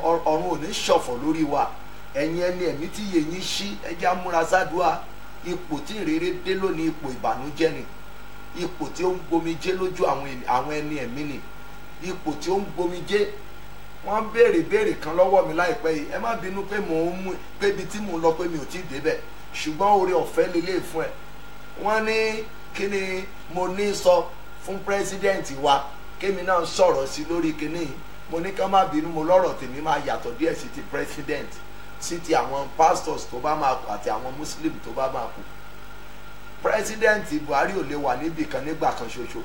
ò ní ṣọ̀fọ̀ lórí wa. Ẹ̀yin ẹni ẹ̀mí tí yẹ yín ṣí, ẹ jẹ́ amúra sádùá. Ipò tí ìrere dé lónìí ipò ìbànújẹ́ ni, ipò tí ó ń gbomijé lójú àwọn ẹni ẹ̀mí ni, ipò tí ó ń gbomijé. Wọ́n béèrè kan lọ́wọ́ mi láìpẹ́ yìí, ẹ má bínú pé pé ibi tí mò ń lọ pé mi ò tí ì débẹ̀, ṣùgbọ́n oore ọ̀fẹ́ lélẹ̀ fún ẹ. Wọ́n ní kí ni mo ní sọ fún pírẹsidẹ́ǹtì wa, kémi náà sọ̀rọ̀ sí lórí kíní yìí. Mo ní ká má bínú, mo lọ́rọ̀ tèmi máa yàtọ̀ díẹ̀ sí ti president, sí ti àwọn pastors tó bá máa kú àti àwọn muslim tó bá máa kú. President Buhari ò lè wà níbì kan nígbà kan ṣoṣo,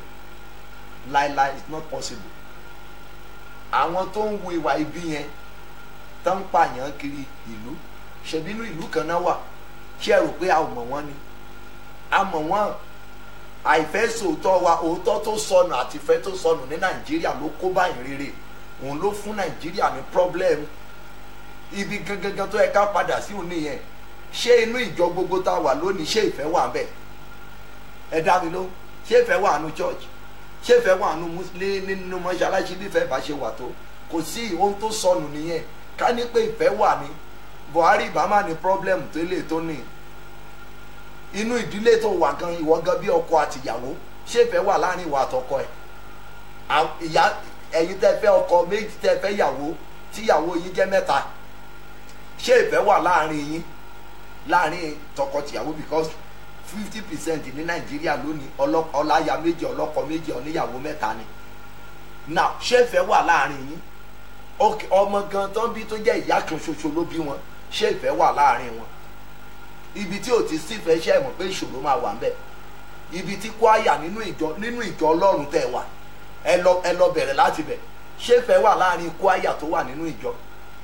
láíláí, it's not possible. Àwọn tó ń wu ìwà ibi yẹn tó ń pààyàn kiri ìlú, ṣebínú ìlú kan náà wà, ṣé ẹ rò pé a ò mọ̀ wọ́n ni? A mọ̀ wọ́n. Àìfẹ́ sòótọ́ wa, òótọ́ tó sọnù àti ìfẹ́ tó sọnù ní Nàìjíríà ló kó báyìí rere. Òun ló fún Nàìjíríà ní problem. Ibi gangan tó yẹ ká padà sí òun nìyẹn. Ṣé inú ìjọ gbogbo tá a wà lónìí ṣé ìfẹ́ wà ńbẹ̀? Ẹ dá mi lóhùn. Ṣé ìfẹ́ wà nínú church? Ṣé ìfẹ́ wà nínú mọ́ṣáláṣí bí ìfẹ́ bá ṣe wà tó? Kò sí, ohun tó sọnù nìyẹn. Ká ní pé ìfẹ́ wà ní Buhari ìbá má ní problem tó lè tó ní. Inú ìdílé tó wà gan, ìwọ gan bí ọkọ àtìyàwó, ṣé ìfẹ́ wà láàrin ìwà àtọkọ ẹ̀? Ìyá ẹ̀yin tẹ́ fẹ́ ọkọ méjì, tẹ́ fẹ́ yàwó tíyàwó yín jẹ́ mẹ́ta, ṣé ìfẹ́ wà láàrin yín, láàrin tọkọtìyàwó? Because 50% ní Nàìjíríà lónìí ọláya méjì, ọlọ́kọ méjì, oníyàwó mẹ́ta ni. Now ṣé ìfẹ́ wà láàrin yín? Ọmọ gan tán bí tó jẹ́ ìyá kan ṣoṣo ló bí wọn, ṣé ìfẹ́ wà láàrin wọn? Ibi tí ò ti sífẹ́ ṣe mọ̀ pé ìṣòro máa wà ńbẹ̀. Ibi tí kwaya nínú ìjọ Ọlọ́run tẹ́ wà, ẹ lọ bẹ̀rẹ̀ láti bẹ̀. Ṣé ìfẹ́ wà láàrin kwaya tó wà nínú ìjọ?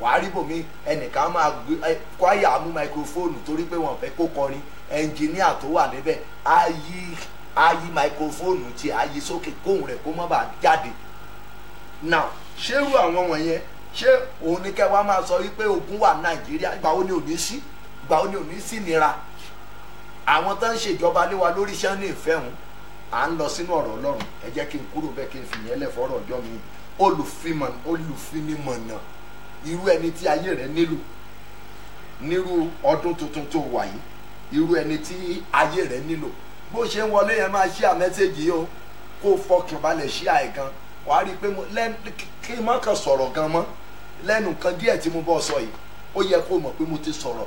Wàá rí bòmí ẹnìkan máa gbé kwaya mú máikrófóònù torí pé wọ́n fẹ́ kó kọrin, ẹnjìníà tó wà níbẹ̀ á yí máikrófóònù tí á yí sókè kóhùn rẹ̀ kó má bàa jáde. Now ṣérú àwọn wọ̀nyẹn, ṣé òun ní kẹ́ wá máa sọ wípé ogun wà Nàìjíríà? Ìgbà wo ni ò ní sí? Ìgbà wo ni ò ní sí nira? Àwọn tó ń ṣèjọba lé wa lórí iṣẹ́ ní ìfẹ́ hùn. À ń lọ sínú ọ̀rọ̀ Ọlọ́run, ẹ jẹ́ kí n kúrò bẹ́ẹ̀ kí n fi yẹn lẹ̀ fọ́rọ̀ ọjọ́ mi. Olùfinimọ̀nà, irú ẹni tí ayé rẹ̀ nílò nírú ọdún tuntun tó wà yìí, irú ẹni tí ayé rẹ̀ nílò. Bó ṣe ń wọlé yẹn máa share message yìí o, kó fọkàn balẹ̀ share gan. Wàá rí i pé kí n má kàn sọ̀rọ̀ gan mọ́, lẹ́nu kan díẹ̀ tí mo bọ́ sọ yìí, ó yẹ kó mọ̀ pé mo ti sọ̀rọ̀.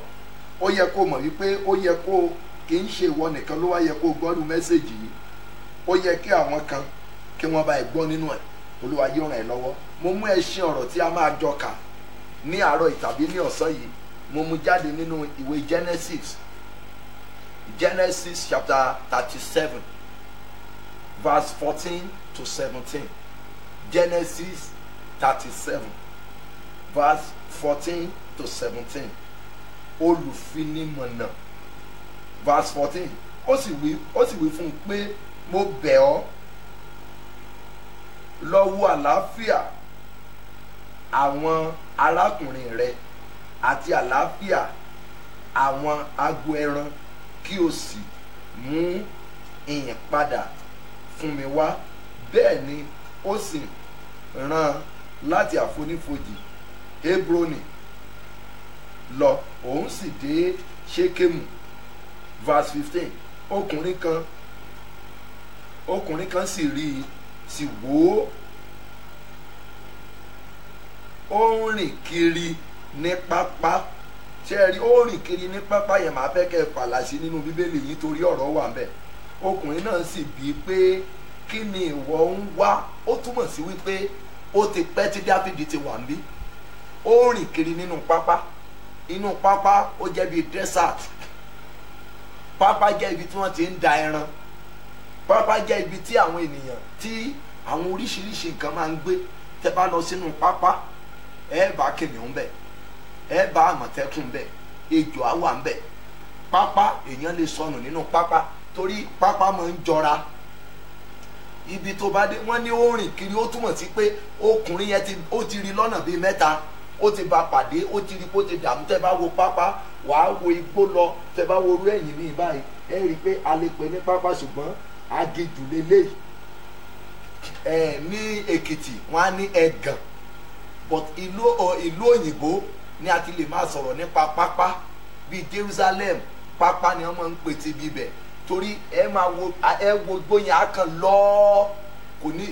Ó yẹ kó mọ̀ wípé ó yẹ kó, kì í ṣe ìwọ nìkan ló wá yẹ kó gbọ́dún mẹ́sẹ̀gì yìí. Ó yẹ kí àwọn kan kí wọ́n bá ẹ gbọ́ nínú ẹ̀. Olúwa yóò ràn ẹ́ lọ́wọ́. Mo mú ẹṣin ọ̀rọ̀ tí a máa jọ kà ní àárọ̀ tàbí ní ọ̀sán yìí, mo mú jáde nínú ìwé Genesis chapter 37 verse 14 to 17. Genesis 37 verse 14 to 17. Olùfinimọ̀nà verse 14. Ó sì wí fún un pé mo bẹ̀ ọ́ lọ wo àlàáfíà àwọn arákùnrin rẹ àti àlàáfíà àwọn agbo ẹran, kí o sì mú ìyìn padà fún mi wá. Bẹ́ẹ̀ ni ó sì rán láti àfonífojì Hebroni lọ, òun sì dé Ṣékémù. Verse 15. Ọkùnrin kan sì rí i sì wò ó ń rìn kiri ní pápá ṣé ẹ rí ó rìn kiri ní pápá yẹn máa fẹ́ kẹ́ ẹ fàlà sí nínú bíbélì yìí torí ọ̀rọ̀ wà ń bẹ̀ ọkùnrin náà sì bíi pé kí ni ìwọ ń wá ó túmọ̀ sí wípé ó ti pẹ́ tí Dáfídì ti wà ń bí ó rìn kiri nínú pápá inú pápá ó jẹ́ bíi desert pápá jẹ́ ibi tí wọ́n ti ń da ẹran pápá jẹ́ ibi tí àwọn ènìyàn tí àwọn oríṣiríṣi nǹkan máa ń gbé tẹ́ bá lọ sínú pápá ẹ bá kìnìún bẹ̀ ẹ bá àmọ̀tẹ́kùn bẹ̀ ejò á wà ń bẹ̀ pápá èèyàn lè sọnù nínú pápá torí pápá máa ń jọra ibi tó bá dé wọ́n ní ó rìn kiri ó túmọ̀ sí pé ọkùnrin yẹn ó ti rí lọ́nà bíi mẹ́ta ó ti bá pàdé ó ti rí kó ti dààmú tẹ́ bá wo pápá wàá wo igbó lọ tẹ́ bá wo orú ẹ̀yìn ní báyìí ẹ rí i pé a lè pè ní pápá ṣùgbọ́n agijù lélẹ́yìí ní Èkìtì wọ́n á ní ẹ̀gàn but ìlú òyìnbó ni a ti lè máa sọ̀rọ̀ nípa pápá bíi Jerusalem pápá ni wọ́n máa ń pè ti bíbẹ̀ torí ẹ wo gbóyin akàn lọ kò ní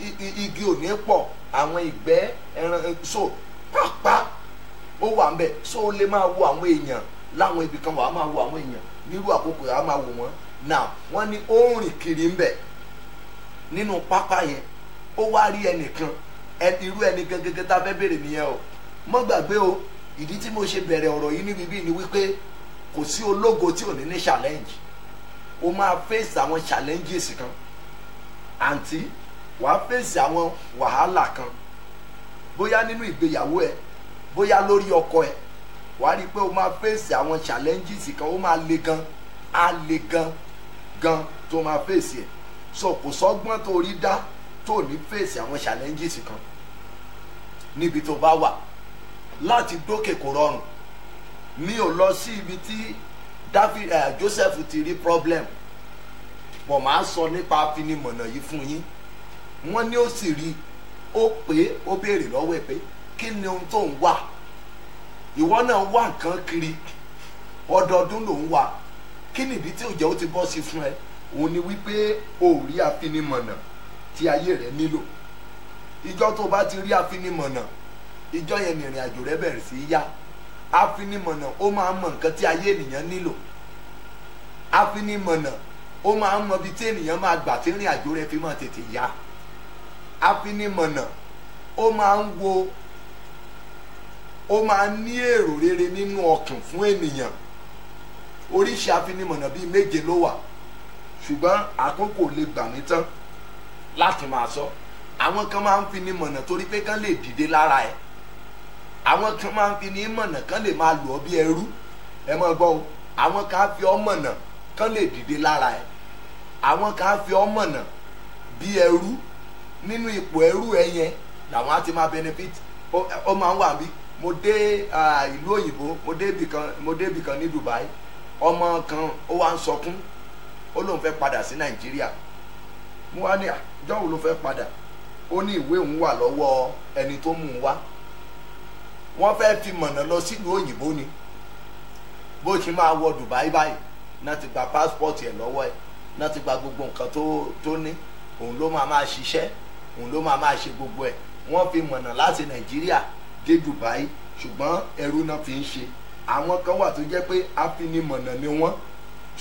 igi ò ní pọ̀ àwọn ìgbẹ́ ẹran so pápá ó wà ń bẹ̀ so ó lè máa wo àwọn èèyàn láwọn ibì kan wà á máa wo àwọn èèyàn nírú àkókò yà á máa wò wọ́n náà wọ́n ní ó ń rìn kiri ń bẹ̀ nínú pápá yẹn ó wá rí ẹnìkan irú ẹni gẹ́gẹ́ tá a fẹ́ bèrè nìyẹn o mọ́ gbàgbé o ìdí tí mo ṣe bẹ̀rẹ̀ ọ̀rọ̀ yìí níbi bíi ni wípé kò sí ológo tí ò ní ní challenge o máa face àwọn challenges kan àǹtí wàá face àwọn wàhálà kan bóyá nínú ìgbéyàwó ẹ bóyá lórí ọkọ ẹ wàá rí i pé o máa face àwọn challenges kan ó máa le gan á le gan tó máa face ẹ so kò sọ́gbọ́n tó rí dá tó ní face àwọn challenges kan níbi tó bá wà láti dókè kò rọrùn mi ò lọ sí ibi tí Joseph ti rí problem bọ̀ máa sọ nípa afinimọ̀nà yìí fún yín wọ́n ní ó sì rí ó pé ó béèrè lọ́wọ́ ẹ̀ pé kí ni ohun tó ń wá ìwọ náà wá nǹkan kiri ọdọọdún ló ń wá kí nìdí tí òjò ó ti bọ́ sí fún ẹ òun ni wípé o rí afinimọ̀nà tí ayé rẹ nílò ìjọ tó bá ti rí afinimọ̀nà ìjọ yẹn ní ìrìn àjò rẹ bẹ̀rẹ̀ sí í yá afinimọ̀nà ó máa ń mọ nǹkan tí ayé ènìyàn nílò afinimọ̀nà ó máa ń mọ ibi tí ènìyàn máa gbà tí ìrìn àjò rẹ fi máa tètè yá afinimọ̀nà ó máa ń ní èrò rere nínú ọkàn fún ènìyàn oríṣi afinimọ̀nà bíi méje ló wà ṣùgbọ́n àkókò lè gbà mí tán láti máa sọ àwọn kan máa ń fi ní mọ̀nà torí pé kán lè dìde lára ẹ̀ àwọn kan máa ń fi ní mọ̀nà kán lè máa lò ọ́ bí ẹrú ẹ máa gbọ́ o àwọn kan á fi ọ́ mọ̀nà kán lè dìde lára ẹ̀ àwọn kan á fi ọ́ mọ̀nà bí ẹrú nínú ipò ẹrú ẹ yẹn làwọn á ti máa benefit ó máa ń wà bí mo dé ìlú òyìnbó mo dé ibì kan ní Dubai ọmọ kan ó wá ń sọkún ó lóun fẹ́ padà sí Nàìjíríà mo wá ní àjọ wo ló fẹ́ padà ó ní ìwé òun wà lọ́wọ́ ẹni tó mú un wá wọ́n fẹ́ fi mọ̀nà lọ sílùú òyìnbó ni bó ṣe máa wọ Dubai báyìí náà ti gba passport ẹ̀ lọ́wọ́ ẹ̀ náà ti gba gbogbo nǹkan tó ní òun ló máa ṣiṣẹ́ òun ló máa ṣe gbogbo ẹ̀ wọ́n fi mọ̀nà láti Nàìjíríà dé Dubai ṣùgbọ́n ẹrú náà fi ń ṣe àwọn kan wà tó jẹ́ pé afinimọ̀nà ni wọ́n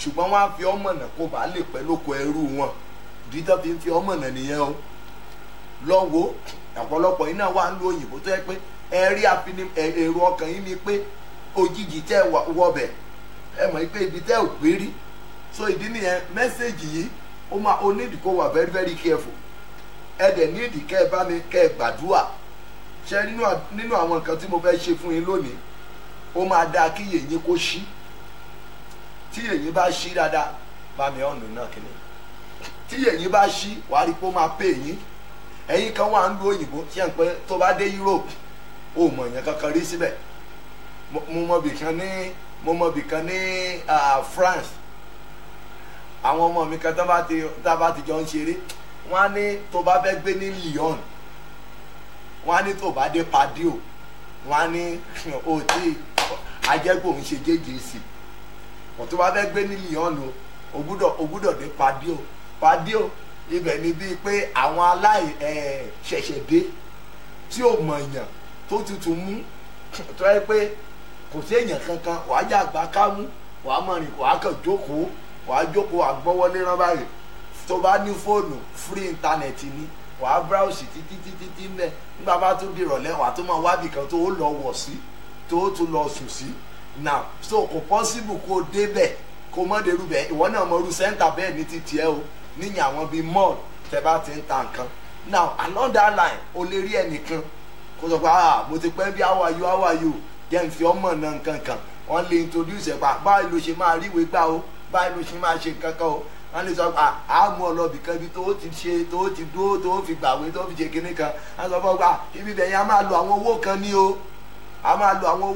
ṣùgbọ́n wọ́n á fi ọmọ̀nà kó bàa lè pẹ́ lóko ẹrú wọn dídá fi ń fi ọmọ̀nà nìyẹn o lọ́wọ́ ọ̀pọ̀lọpọ̀ iná wà ń lo òyìnbó tó yẹ pé ẹ̀rí èrò ọkàn yín ni pé òjijì tẹ́ wọbẹ̀ ẹ mọ̀ pé ibi tẹ́ ò gbé rí so ìdí nìyẹn mẹ́sẹ̀gì yìí ó nídìí kó wà very very careful ẹ dẹ̀ nídìí kẹ́ ẹ bá mi kẹ́ ẹ gbàdúrà ṣe nínú àwọn nǹkan tí mo fẹ́ ṣe fún yín lónìí ó máa dáa kí yèyín kó ṣí tí yèyín bá ṣí dáadáa bá mi ọ̀nà náà kìíní tí yèyín bá ṣí wàá rí pé ó máa pè yín ẹ̀yin kan wà ń lu òyìnbó ṣe ń pẹ́ tó bá dé Europe ó mọ̀ èèyàn kankan rí síbẹ̀ mo mọ̀ bìkan ní France àwọn ọmọ mi kan tá bá ti jọ ń ṣeré wọ́n á ní tó bá fẹ́ gbé ní Lyon wọ́n á ní tó bá dé Padio wọ́n á ní o tí ajẹ́gbò ń ṣe JJC tó bá fẹ́ gbé ní Lyon o gbúdọ̀ dé Padio ibẹ̀ ni bíi pé àwọn ṣẹ̀ṣẹ̀ dé tí ò mọ̀ èèyàn tó tutù mú tó yẹ pé kò sí èèyàn kankan wàá jàgbá kámú wàá mọ̀ rìn wàá kàn jókòó àgbọ́wọ́lé rán báyìí tó bá ní fóònù free internet ni wàá browse títí mẹ́ nígbà bá tún di ìrọ̀lẹ́ wàá tó máa wábì kan tó lọ wọ̀ sí tó tún lọ sùn sí now so kò possible kó o débẹ̀ kó o mọ̀ dérú bẹ́ẹ̀ ìwọ náà mọ̀ ru center bẹ́ẹ̀ ní ti tiẹ̀ o níyìn àwọn bíi mall tẹ bá ti ń ta nǹkan now along that line o lè rí ẹnìkan kó sọ pé mo ti pẹ́ bí how are you jẹ́ n fi ọmọ náà nǹkan kan wọ́n lè introduce ẹ̀ pa báyìí ló ṣe máa ríwèé gbà o báyìí ló ṣe máa ṣe nǹkan kan o wọ́n lè sọ pé àmú ọlọ́bì kan bí tó ti ṣe tó ti dúró tó fi gbàwé tó fi ṣe kinní kan wọ́n sọ fún ọ pé ibi bẹ̀yẹn a máa lo àwọn owó kan ní o a máa lo àwọn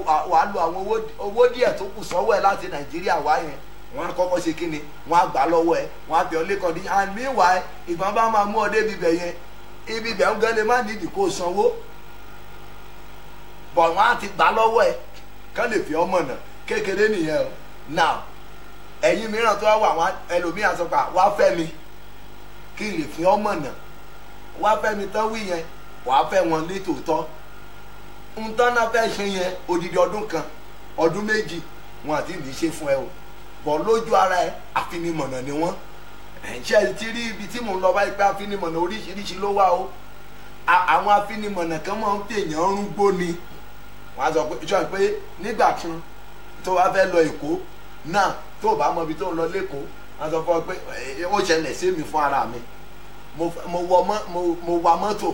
owó díẹ̀ tó kù sọ́wọ́ ẹ̀ láti Nàìjíríà wá yẹn wọ́n á kọ́kọ́ ṣe kíni wọ́n á gbà lọ́wọ́ ẹ̀ wọ́n á bẹ̀ ọ́ lẹ́kọ̀ọ́ ní and meanwhile ìgbọ́n bá máa mú ọ débi bẹ̀yẹn ibi bẹ̀ ń gan lè má nídìí kó sanwó bọ̀ wọ́n á ti gbà lọ́wọ́ ẹ̀ kán lè fi ọmọ náà kékeré nìyẹn o now ẹ̀yin mìíràn tó wà wá ẹlòmíà sọ pé wá fẹ́ mi kí n lè fi ọmọ náà wá fẹ́ mi tán wí yẹn wàá fẹ́ wọn ní tòótọ́ ń tán náà fẹ́ ṣe yẹn odidi ọdún kan ọdún méjì wọn àti ní í ṣe fún ẹ o bọ̀ lójú ara ẹ afinimọ̀nà ni wọ́n ṣe ti rí ibi tí mò ń lọ báyìí pé afinimọ̀nà oríṣiríṣi ló wà o àwọn afinimọ̀nà kan máa ń tèèyàn rúgbó ni wọ́n á sọ pé ìjọba pé nígbà kan tó bá fẹ́ lọ Èkó náà tó o bá mọ ibi tó ń lọ lẹ́kọ̀ọ́ wọ́n á sọ fún ọ pé ó ṣẹlẹ̀ sí mi fún ara mi mo wa mọ́tò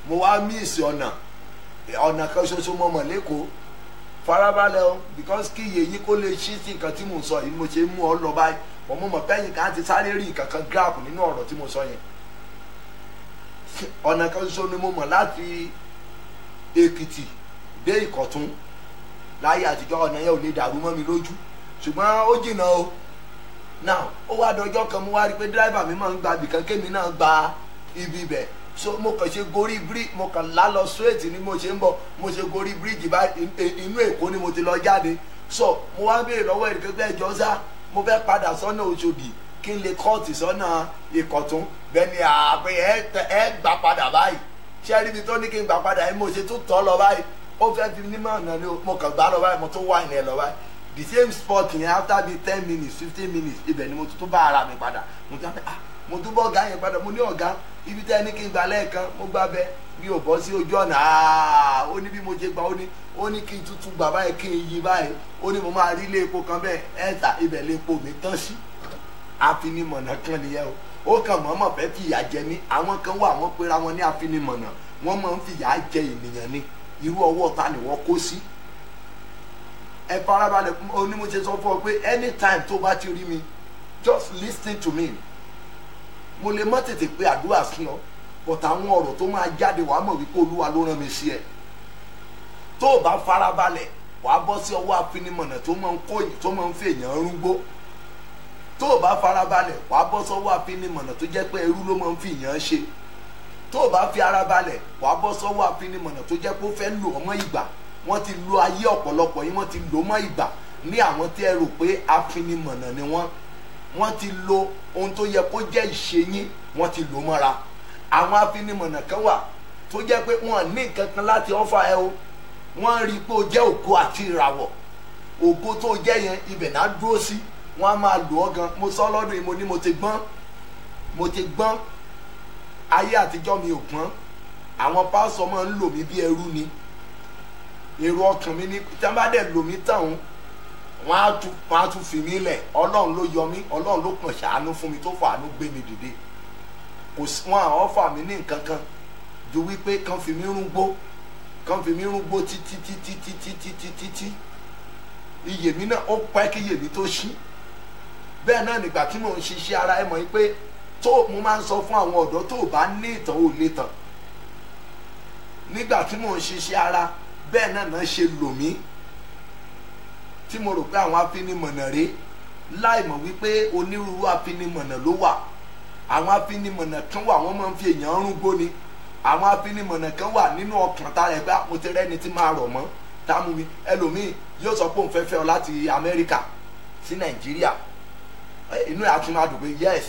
mo wá míìsì ọ̀nà kan ṣoṣo mo mọ̀ lẹ́kọ̀ọ́ farabalẹ̀ o because kí iye yín kó lè ṣí sí nǹkan tí mò ń sọ yìí mo ṣe mú ọ lọ báyìí mo mọ̀ pẹ́yìn kan ti sáré rí nǹkan kan grab nínú ọ̀rọ̀ tí mo sọ yẹn ọ̀nà kan ṣoṣo ni mo mọ̀ láti Èkìtì dé Ìkọ̀tún láyé àtijọ́ ọ̀nà yẹn ò lè dàrú mọ́ mi lójú ṣùgbọ́n ó jìnnà o now ó wá dọjọ́ kan mo wá rí i pé dírẹ́bà mi máa ń gba ibìkan kémi náà gba ibi bẹ̀ so mo kàn ṣe gorí bíríìjì mo kàn lálọ straight ni mo ṣe ń bọ̀ mo ṣe gorí bíríìjì bá inú Èkó ni mo ti lọ jáde so mo wá béèrè lọ́wọ́ ẹ̀ríkẹ́gbẹ́ ẹjọ́ sá mo fẹ́ padà sọ́nà Òṣòdì kí n lè kọ́ọ̀tì sọ́nà Ìkọ̀tún bẹ́ẹ̀ ni àpè ẹ gbà padà báyìí ṣé ibi tó ní kí n gbà padà ẹ mo ṣe tó tọ́ lọ báyìí ó fẹ́ fi ní mọ̀ náà ni mo kàn gbà lọ báyìí mo tún wá ìnẹ̀ lọ báyìí the same spot yẹn after the 10 minutes 15 minutes ibẹ̀ ni mo tún bá ara mi padà mo tún bọ́ ọ̀gá yẹn padà mo ní ọ̀gá ibi tẹ́ ní kí n gbà lẹ́ẹ̀kan mo gbà bẹ́ẹ̀ mi ò bọ́ sí ojú ọ̀nà ó ní bí mo ṣe gbà ó ní kí n tuntun gbà báyìí kí n yí báyìí ó ní mo máa rí ilé epo kan bẹ́ẹ̀ ẹ̀ta ibẹ̀ lè epo mi tán sí afinimọ̀nà kan nìyẹn o ó kàn mọ́mọ́ fẹ́ fìyà jẹ mí àwọn kan wà wọ́n pera wọn ní afinimọ̀nà wọ́n máa ń fìyà jẹ ènìyàn ni irú ọwọ́ ta ni wọ́n kó sí ẹ farabalẹ̀ onímọ̀ ṣe sọ fún ọ pé anytime tó bá ti rí mi just listen to me mo lè má tètè pé àdúrà sí ọ but àwọn ọ̀rọ̀ tó máa jáde wàá mọ̀ wípé Olúwa ló rán mi sí ẹ tó o bá farabalẹ̀ wàá bọ́ sí ọwọ́ afinimọ̀nà tó máa ń kóyìn tó máa ń fi èèyàn rúgbó tó o bá farabalẹ̀ wàá bọ́ sọ́wọ́ afinimọ̀nà tó jẹ́ pé ẹrú ló máa ń fi èèyàn ṣe tó o bá fi ara balẹ̀ wàá bọ́ sọ́wọ́ afinimọ̀nà tó jẹ́ pé ó fẹ́ lò ọmọ ìgbà wọ́n ti lo ayé ọ̀pọ̀lọpọ̀ yìí wọ́n ti lò mọ́ ìgbà ní àwọn tí ẹ rò pé afinimọ̀nà ni wọ́n ti lo ohun tó yẹ kó jẹ́ ìṣe yín wọ́n ti lò mọ́ra àwọn afinimọ̀nà kan wà tó jẹ́ pé wọ́n ní nǹkan kan láti ọ́fà ẹ o wọ́n rí i pé o jẹ́ ògo àti ìràwọ̀ ògo tó jẹ́ yẹn ibẹ̀ náà dúró sí wọ́n á máa lò ọ́ gan mo sọ lọ́dún yìí mo ní mo ti gbọ́n ayé àtijọ́ mi ò gbọ́n àwọn pásọ máa ń lò mí bí ẹrú ni èrò ọkàn mi ní tí wọ́n bá dẹ̀ lò mí tán wọ́n á tún fi mí lẹ̀ Ọlọ́run ló yọ mí Ọlọ́run ló kàn ṣàánú fún mi tó fàánú gbé mi dìde kò sí wọn àwọn fà mí ní nǹkan kan ju wípé kàn fi mí rúgbó títí iyè mi náà ó pẹ́ kí iyè mi tó ṣí bẹ́ẹ̀ náà nígbà tí mò ń ṣiṣẹ́ ara ẹ mọ̀ pé tó mo máa ń sọ fún àwọn ọ̀dọ́ tó bá ní ìtàn ò lè tàn nígbà tí mò ń ṣiṣẹ́ ara bẹ́ẹ̀ náà ṣe lò mí tí mo rò pé àwọn afinimọ̀nà rèé láì mọ̀ wípé onírúurú afinimọ̀nà ló wà àwọn afinimọ̀nà kan wà wọ́n máa ń fi èèyàn rúgbó ni àwọn afinimọ̀nà kan wà nínú ọkàn tá rẹ̀ bá mo ti rẹ́ni tí máa rọ̀ mọ́ táàmù mi ẹlòmíì yóò sọ pé òun fẹ́ fẹ́ ọ láti Amẹ́ríkà sí Nàìjíríà inú ẹ̀ á tún máa dùn pé yes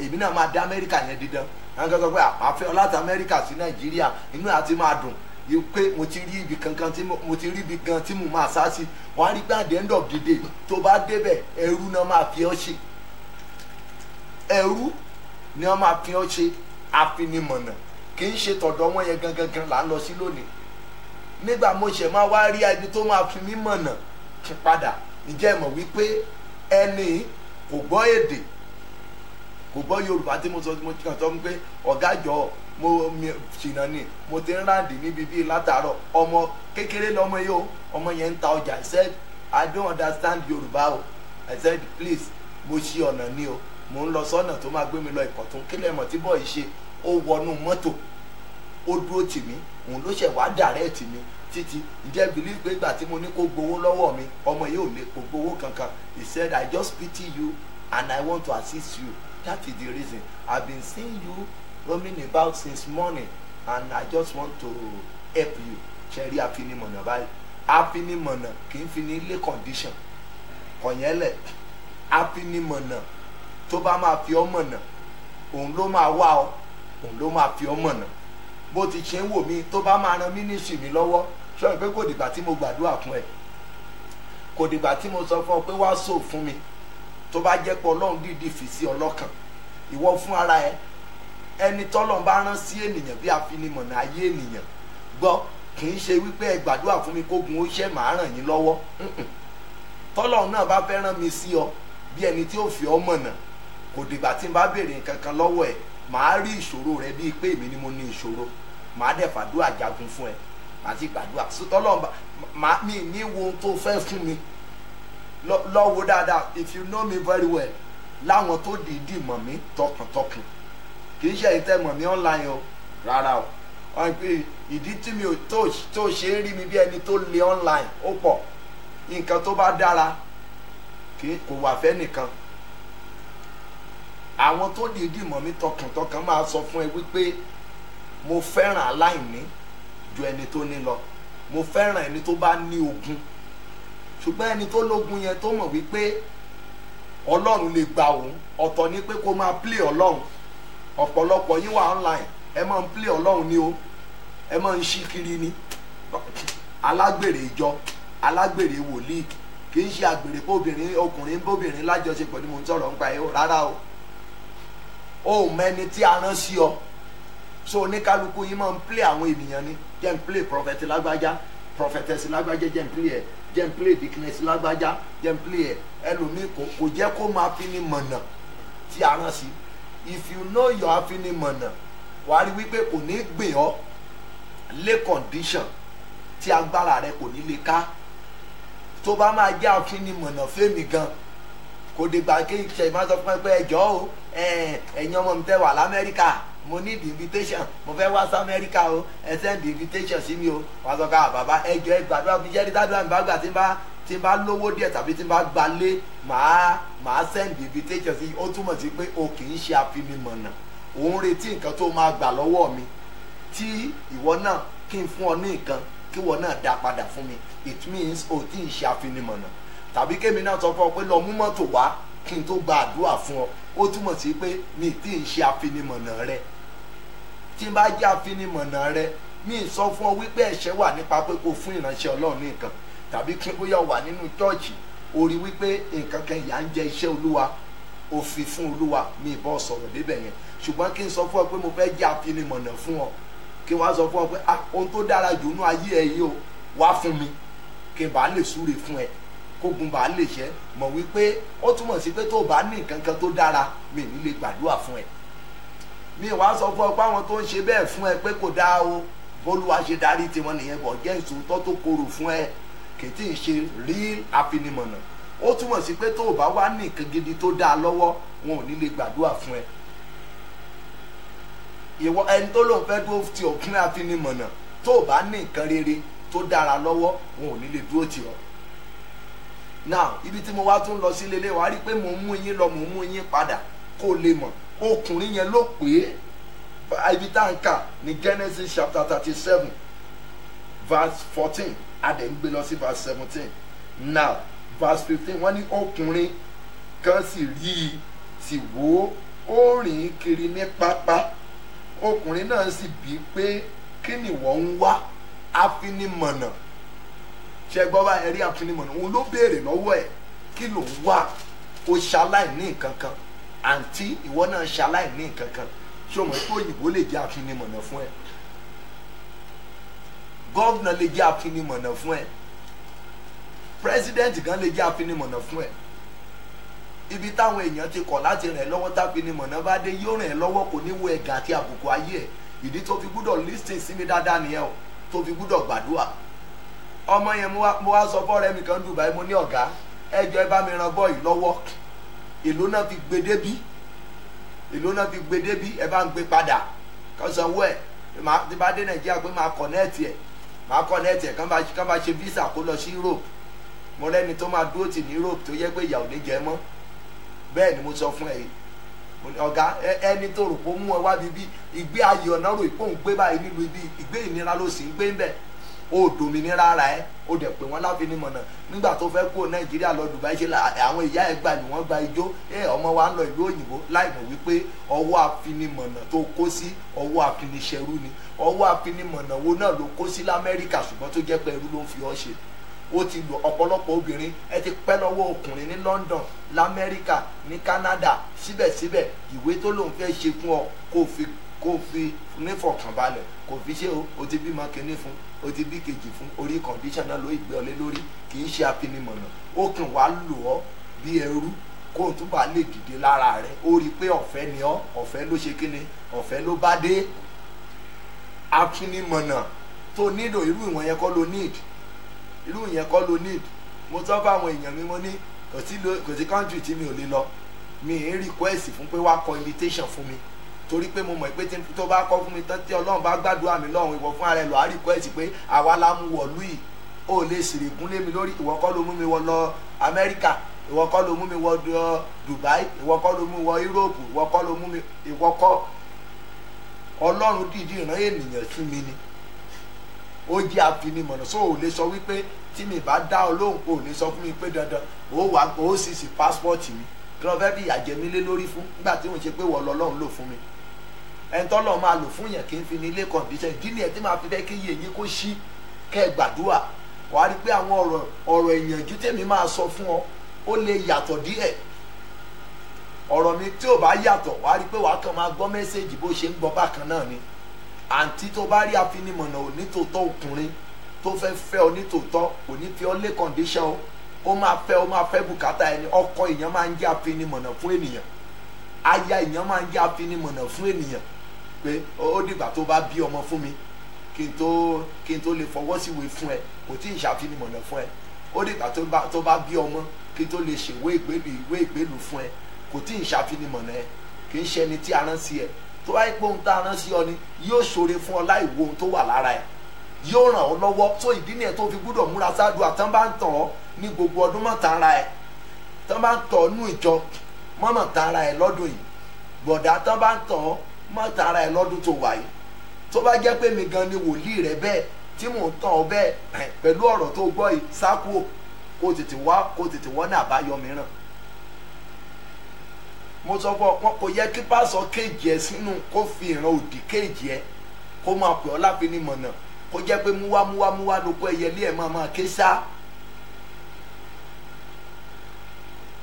èmi náà máa dé Amẹ́ríkà yẹn dídán àwọn kan sọ pé àfẹ́ láti Amẹ́ríkà sí Nàìjíríà inú àti máa dùn yìí pé mo ti rí ibi kankan tí mo ti rí ibi gan tí mo máa sá sí wọ́n á rí pé at the end of the day tó bá débẹ̀ ẹrú náà máa fi ọ́ ṣe ẹrú ni wọ́n máa fi ọ́ ṣe afinimọ̀nà kì í ṣe tọ̀dọ̀ wọn yẹn gangan là ń lọ sí lónìí nígbà mo ṣẹ̀ máa wá rí ẹni tó máa fi mí mọ̀nà padà ǹjẹ́ mọ̀ wípé ẹni kò gbọ́ èdè kò gbọ́ Yorùbá tí mo sọ tí mo kàn sọ pé ọ̀gá jọ mo ṣìnà ni mo ti ń ráǹdì níbi bíi látàárọ̀ ọmọ kékeré lọmọ yìí o ọmọ yẹn ń ta ọjà I said I don't understand Yorùbá o I said please mo ṣì ọ̀nà ni o mo ń lọ sọ́nà tó máa gbé mi lọ Ìkọ̀tún kílẹ̀ mọ̀ tí bọ́ọ̀ yìí ṣe ó wọnú mọ́tò ó dúró tì mí òun ló ṣẹ̀ wá dàrẹ́ẹ̀tì mi títí ǹjẹ́ believe pé ìgbà tí mo ní kó gbowó lọ́wọ́ mi ọmọ yìí ò lè kó gbowó kankan he said I just pity you and I want to assist you that is the reason I've been seeing you roaming about since morning and I just want to help you ṣẹ̀rí afinimọ̀nà báyìí afinimọ̀nà kì í fi ní ilé condition kọ̀nyẹ́lẹ̀ afinimọ̀nà tó bá máa fi ọ́ mọ̀nà òun ló máa wá ọ òun ló máa fi ọ́ mọ̀nà bó ti ṣe ń wò mí tó bá máa ran mínísírì mi lọ́wọ́ sọ pé kò dìgbà tí mo gbàdúrà fún ẹ kò dìgbà tí mo sọ fún ọ pé wá sọ fún mi tó bá jẹ́ pé Ọlọ́run dìídì fi sí ọlọ́kàn ìwọ fún ara ẹ ẹni tọ́lọ́run bá rán sí ènìyàn bí afinimọ̀nà ayé ènìyàn gbọ́ kì í ṣe wípé ẹ gbàdúrà fún mi kógun ó ṣe màá ràn yín lọ́wọ́ tọ́lọ́run náà bá fẹ́ rán mi sí ọ bí ẹni tí ó fi ọ mọ̀nà kò dìgbà tí n bá béèrè nǹkan kan lọ́wọ́ ẹ màá rí ìṣòro rẹ bíi pé èmi ni mo ní ìṣòro màá dẹ̀ fàdúrà jagun fún ẹ màá ti gbàdúrà sọtọ́lọ́run màá mi ní wo ohun tó fẹ́ fún mi lọ́wọ́ dáadáa if you know me very well láwọn tó dìídì mọ̀ mí tọkàntọkàn kì í ṣe ìtẹ́ mọ̀ mí online o rárá o wọ́n pe ìdí tí mi ò tó ṣe é rí mi bí ẹni tó le online ó pọ̀ nǹkan tó bá dára kò wà fẹ́ nìkan àwọn tó dìídì mọ̀ mí tọkàntọkàn máa sọ fún ẹ wípé mo fẹ́ràn aláìní ju ẹni tó ní lọ mo fẹ́ràn ẹni tó bá ní ogun ṣùgbọ́n ẹni tó lógun yẹn tó mọ̀ wípé Ọlọ́run lè gbà òun ọ̀tọ̀ ni pé kó máa play Ọlọ́run ọ̀pọ̀lọpọ̀ yín wà online ẹ máa ń play Ọlọ́run ni o ẹ máa ń ṣí kiri ni alágbèrè ìjọ alágbèrè wòlíì kì í ṣe àgbèrè bóbìnrin ọkùnrin bóbìnrin lájọṣepọ̀ ni mo ń sọ̀rọ̀ nípa ẹ̀ rárá o ó mẹ́ni tí a rán sí ọ so oníkálukú yín máa ń play àwọn ènìyàn ni jẹ́ ń play prophet lágbájá prophetess lágbájá jẹ́ ń play ẹ̀ jẹ́ ń play deaconess lágbájá jẹ́ ń play ẹ̀ ẹlòmíì kò jẹ́ kó máa fi ní mọ̀nà tí a rán sí if you know your afinimọ̀nà wàá rí wípé kò ní gbè ọ́ lé condition tí agbára rẹ kò ní lè ká tó bá máa jẹ́ afinimọ̀nà fẹ́mi gan kò dìgbà kí n ṣe máa sọ fún ẹ pé ẹjọ́ o ẹ̀yin ọmọ mi tẹ́ wà l'Amẹ́ríkà mo need invitation mo fẹ́ wá sí Amẹ́ríkà o ẹ send invitation sí mi o wọ́n sọ ká bàbá ẹjọ́ ẹ gbàdúrà bí jẹ́rìí dáadáa mi bá gbà tí n bá lówó díẹ̀ tàbí tí n bá gbalé màá send invitation sí ó túmọ̀ sí pé o kì í ṣe afinimọ̀nà òun retí nǹkan tó máa gbà lọ́wọ́ mi tí ìwọ náà kí n fún ọ ní nǹkan kí ìwọ náà dá padà fún mi it means o tí ì ṣe afinimọ̀nà tàbí kémi náà sọ fún ọ pé lọ mú mọ́tò wá kí n tó gba àdúrà fún ọ ó túmọ̀ sí pé mi tí ì ṣe afinimọ̀nà rẹ tí n bá jẹ́ afinimọ̀nà rẹ mi sọ fún ọ wípé ẹ̀ṣẹ̀ wà nípa pé kó fún ìránṣẹ́ Ọlọ́run ní nǹkan tàbí kí bóyá wà nínú chọ́ọ̀chì o rí wípé nǹkan kan ìyà ń jẹ iṣẹ́ Olúwa o fi fún Olúwa mi ìbọn sọ̀rọ̀ débẹ̀ yẹn ṣùgbọ́n kí n sọ fún ọ pé mo fẹ́ jẹ́ afinimọ̀nà fún ọ kí wọ́n sọ fún ọ pé ohun tó dára jù nínú ayé ẹ yìí o wá fún mi kí n bá lè súre fún ẹ kógun bá lè ṣẹ mọ̀ wípé ó túmọ̀ sí pé tó bá ní nǹkan kan tó dára mi ní lè gbàdúrà fún ẹ mi wá sọ fún ọ pé àwọn tó ń ṣe bẹ́ẹ̀ fún ẹ pé kò dáa o bólúwa ṣe darí tiwọn nìyẹn bọ̀ jẹ́ ìṣòótọ́ tó korò fún ẹ kì í tí ì ṣe real afinimọ̀nà ó túmọ̀ sí pé tó bá wá ní nǹkan gidi tó dáa lọ́wọ́ wọn ò ní lè gbàdúrà fún ẹ ìwọ ẹni tó lóun fẹ́ dúró ti òpin afinimọ̀nà tó bá ní nǹkan rere tó dára lọ́wọ́ wọn ò ní lè dúró tì ọ́ now ibi tí mo wá tún lọ sí lélẹ̀ wá rí pé mò ń mú yín lọ mò ń mú yín padà kó lè mọ̀ ọkùnrin yẹn ló pé ibi tá n kà ní Genesis chapter 37 verse 14 adẹ̀ ń gbé lọ sí verse 17 now verse 15 wọ́n ní ọkùnrin kan sì rí i sì wò ó ó rìn kiri ní pápá. Ọkùnrin náà sì bí pé kí ni wọ́n ń wá? Afinimọ̀nà. Ṣé gbọ́ bá ẹ̀rí afinimọ̀nà? Òun ló béèrè lọ́wọ́ ẹ̀, kí ló ń wá? O ṣaláìní nǹkan kan, àǹtí ìwọ náà ṣaláìní nǹkan kan. Ṣé o mọ̀ pé òyìnbó lè jẹ́ afinimọ̀nà fún ẹ? Gọ́vnà lè jẹ́ afinimọ̀nà fún ẹ. Pírẹ́sídẹ́ǹtì gan lè jẹ́ afinimọ̀nà fún ẹ. Ibi táwọn èèyàn ti kọ̀ láti rìn ẹ́ lọ́wọ́ táfinimọ̀nà bá dé yóò rìn ẹ́ lọ́wọ́, kò ní wo ẹ̀gàn àti àbùkù ayé ẹ̀. Ìdí tó fi gbúdọ̀ listen sí mi dáadáa nìyẹn o, tó fi gbúdọ̀ gbàdúrà. Ọmọ yẹn mo wá sọ fọ́ọ̀rẹ́ mi kan Dubai, mo ní ọ̀gá ẹjọ́ ẹ bá mi ran bọ́ọ̀lù lọ́wọ́. Èló náà fi gbé débí, èló náà fi gbé débí, ẹ bá ń gbé padà kó sanwó ẹ̀. Tí bá dé Nàìjíríà pé máa kọ̀nẹ́ẹ̀tì ẹ̀ kán bá ṣe visa kó lọ sí Europe. Mo rẹ́ni tó máa dúró tì ní Europe tó yẹ pé ìyà ò ní jẹ mọ́. Bẹ́ẹ̀ ni mo sọ fún ẹ yìí, ọ̀gá ẹni tó rò pé ó mú ẹ wá bíbí ìgbé ayé ọ̀nà rò pé òun gbé báyìí nílùú ibi ìgbé ìnira ló sì ń gbé ń bẹ̀. Ó dòmìnira ara ẹ, ó dẹ̀ pé wọ́n láfinimọ̀nà. Nígbà tó fẹ́ kó Nàìjíríà lọ Dubai ṣe àwọn ìyá ẹ̀ gbà ní wọ́n gba ijó ọmọ wa ń lọ ìlú òyìnbó láì mọ̀ wípé ọwọ́ afinimọ̀nà tó kó sí ọwọ́ afiniṣẹ́rú ni. Ọwọ́ afinimọ̀nà wo náà ló kó sí l'Amẹ́ríkà ṣùgbọ́n tó jẹ́ pé ẹrú ló ń fi ọ́ ṣe. Ó ti lò ọ̀pọ̀lọpọ̀ obìnrin ẹ ti pẹ́ lọ́wọ́ ọkùnrin ní London, l'Amẹ́ríkà, ní Canada. Síbẹ̀síbẹ̀ ìwé tó lòun fẹ́ ṣe fún ọ kó fi nífọ̀kànbalẹ̀, kò fi ṣe o ti bímọ kínní fún, o ti bí kejì fún, orí condition náà ló ìgbé ọlé lórí. Kì í ṣe afinimọ̀nà. Ó kàn wá lò ọ́ bí ẹrú kó o tún bá lè dìde lára rẹ̀. Ó rí i pé ọ̀fẹ́ ni ọ́, ọ̀fẹ́ ló ṣe kíni, ọ̀fẹ́ ló bá dé. Afinimọ̀nà tó nílò irú ìwọ̀n yẹn kọ́ ló need. Mo sọ fáwọn èèyàn mi, mo ní kò sí country tí mi ò lè lọ. Mi ì request fún pé wá kọ invitation fún mi, torí pé mo mọ̀ pé tó bá kọ́ fún mi tán tí Ọlọ́run bá gbàdúrà mi lọ́run, ìwọ fún ara ẹ lọ á request pé àwa la mú wọ̀lú yìí. Ó lè sèrè gúnlé mi lórí. Ìwọ kọ́ ló mú mi wọ lọ Amẹ́ríkà, ìwọ kọ́ ló mú mi wọ Dubai, ìwọ kọ́ ló mú mi wọ Europe, ìwọ kọ́ ló mú mi, ìwọ kọ́. Ọlọ́run dìídì rán ènìyàn sí mi ni. Ó jẹ́ afinimọ̀nà. So ò lè sọ wípé tí mi bá dá ọ lóhùn, kò ní sọ fún mi pé dandan ó sì sí passport mi kí wọ́n fẹ́ fi ìyà jẹ mí lé lórí fún, nígbà tí wọ́n ṣe pé wọ́n lọ́lọ́run lò fún mi. Ẹni tọ́lọ́ máa lò fún yẹn kì í fi ní ilé condition. Ìdí nìyẹn tí màá fi fẹ́ kí iye yín kó ṣí kẹ́ ẹ gbàdúrà. Wàá rí pé àwọn ọ̀rọ̀ ìyànjú tèmi máa sọ fún ọ ó lè yàtọ̀ díẹ̀. Ọ̀rọ̀ mi tí ò bá yàtọ̀, wàá rí pé wàá kàn máa gbọ́ mẹ́sẹ̀gì bó ṣe ń gbọ́ bákan náà ni. Àǹtí tó bá rí afinimọ̀nà ò ní tòótọ́ ọkùnrin tó fẹ́ ọ ní tòótọ́ kò ní fi ọ lé condition. Ó máa fẹ́ bùkátà ẹni. Ọkọ èèyàn máa ń jẹ́ afinimọ̀nà fún ènìyàn. Aya èèyàn máa ń jẹ́ afinimọ̀nà fún ènìyàn. Pé ó dìgbà tó bá bí ọmọ fún mi kí n tó lè fọwọ́ síwèé fún ẹ, kò tí ì ṣàfinimọ̀nà fún ẹ. Ó dìgbà tó bá bí ọmọ kí n tó lè ṣèwé ìgbélú fún ẹ, kò tí ì ṣàfinimọ̀nà ẹ. Kì í ṣe ẹni tí a rán sí ẹ. Tó bá yẹ pé ohun tá a rán sí ọ ni yóò ṣoore fún ọ láì wo ohun tó wà lára ẹ, yóò ràn ọ́ lọ́wọ́. So ìdí nìyẹn tó fi gbúdọ̀ múra ṣáàdùà. Tán bá ń tàn ọ́ ní gbogbo ọdún mọ́ tàn ara ẹ̀. Tán bá ń tàn ọ́ nú ìjọ mọ́ tàn ara ẹ̀ lọ́dún yìí. Bọ̀dá tán bá ń tàn ọ́ mọ́ tàn ara ẹ̀ lọ́dún tó wà yìí. Tó bá jẹ́ pé mi gan ni wòlíì rẹ bẹ́ẹ̀ tí mò ń tàn ọ́ bẹ́ẹ̀ pẹ̀lú ọ̀rọ̀ tó gbọ́ yìí, sákúò kó tètè wọ́n ní àbáyọ mìíràn. Mo sọ fún ọ, kò yẹ kí pásọ kéèjì ẹ sínú kó fi ìran òdì kéèjì ẹ kó máa pè ọ́ láfinimọ̀nà, kó jẹ́ pé múwá lóko ẹyẹlé ẹ̀ máa ké sá.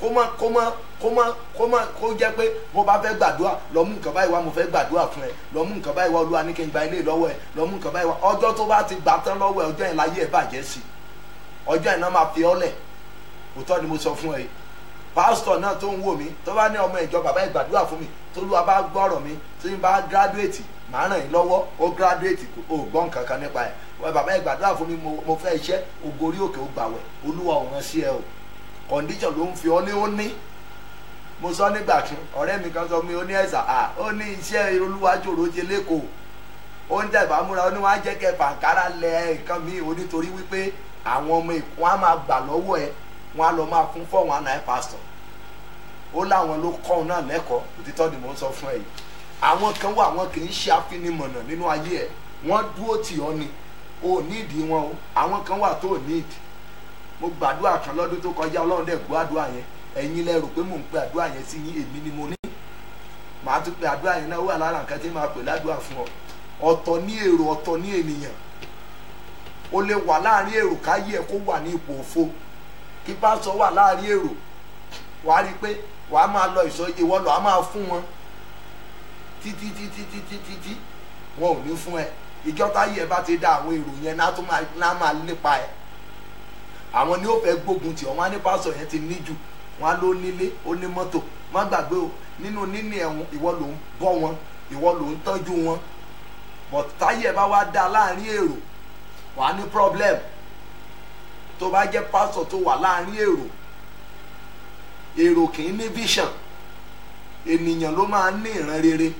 Kó jẹ́ pé mo bá fẹ́ gbàdúrà lọ mú nǹkan báyìí wá, mo fẹ́ gbàdúrà fún ẹ, lọ mú nǹkan báyìí wá, Olúwa ní kí n gba ilé lọ́wọ́ ẹ, lọ mú nǹkan báyìí wá. Ọjọ́ tó bá ti gbà tán lọ́wọ́ ẹ, ọjọ́ yẹn láyé ẹ bàjẹ́ sí. Ọjọ́ yẹn náà máa fi ọ́ lẹ̀. Òótọ́ ni mo sọ fún ẹ. Pásítọ̀ náà tó ń wò mí tó bá ní ọmọ ìjọ bàbá ìgbàdúrà fún mi, t'Olúwa bá gbọ́rọ̀ mi, tí n bá gírádùétì màá ràn yín lọ́wọ́. Ó gírádùétì ò gbọ́ nǹkan kan nípa ẹ̀. Bàbá ìgbàdúrà fún mi, mo fẹ́ iṣẹ́, ògorí òkè ó gbàwẹ̀, Olúwa ò rán sí ẹ o. Condition ló ń fi ọ́ lé ó ní. Mo sọ nígbà kan ọ̀rẹ́ mi kan sọ mi, ó ní ẹ̀sà ó ní iṣẹ́ Olúwa jòrò jẹ lẹ́kọ̀ọ́. Ó ń tẹ̀bà múra, ó ní wọ́n á jẹ́ kẹ́ fàǹkárá lẹ nǹkan mi ò nítorí wípé àwọn ọmọ ìkún á máa gbà lọ́wọ́ ẹ, wọ́n á lọ máa fún 419 pastor. Ó láwọn ló kọ́ ọ náà lẹ́kọ̀ọ́. Òtítọ́ ni mò ń sọ fún ẹ yìí. Àwọn kan wà, wọn kì í ṣe afinimọ̀nà nínú ayé ẹ. Wọ́n dúró tì ọ́ ni. O nídìí wọn o. Àwọn kan wà tó nídìí. Mo gbàdúrà kan lọ́dún tó kọjá, Ọlọ́run dẹ̀ gbọ́ àdúrà yẹn. Ẹ̀yin lẹ rò pé mò ń pe àdúrà yẹn sí yín, èmi ni mo ní. màá tún pe àdúrà yẹn náà wà lára nǹkan tí màá pè ládùúrà fún ọ. Ọ̀tọ̀ ní èrò, ọ̀tọ̀ ní ènìyàn. O lè wà láàrin èrò káyé ẹ kó wà ní ipò òfo, kí pásítọ̀ wà láàrin èrò, wàá rí i pé wàá máa lọ ìsọ ìwọ lọ á máa fún wọn títí wọn ò ní fún ẹ. Ìjọ táyé ẹ bá ti dá àwọn èrò yẹn náà máa lépa ẹ. Àwọn ni ó fẹ́ gbógun tì ọ́, wọn á ní pásítọ̀ yẹn ti ní jù, wọn á ló nílé ó ní mọ́tò. Má gbàgbé o, nínú níní ẹ̀hún ìwọ ló ń bọ́ wọn, ìwọ ló ń tọ́jú wọn. But táyé ẹ bá wá dá láàrin èrò, wà á ní problem. Tó bá jẹ́ pásítọ̀ tó wà láàrin èrò kì í ní vision. Ènìyàn ló máa ní ìran rere.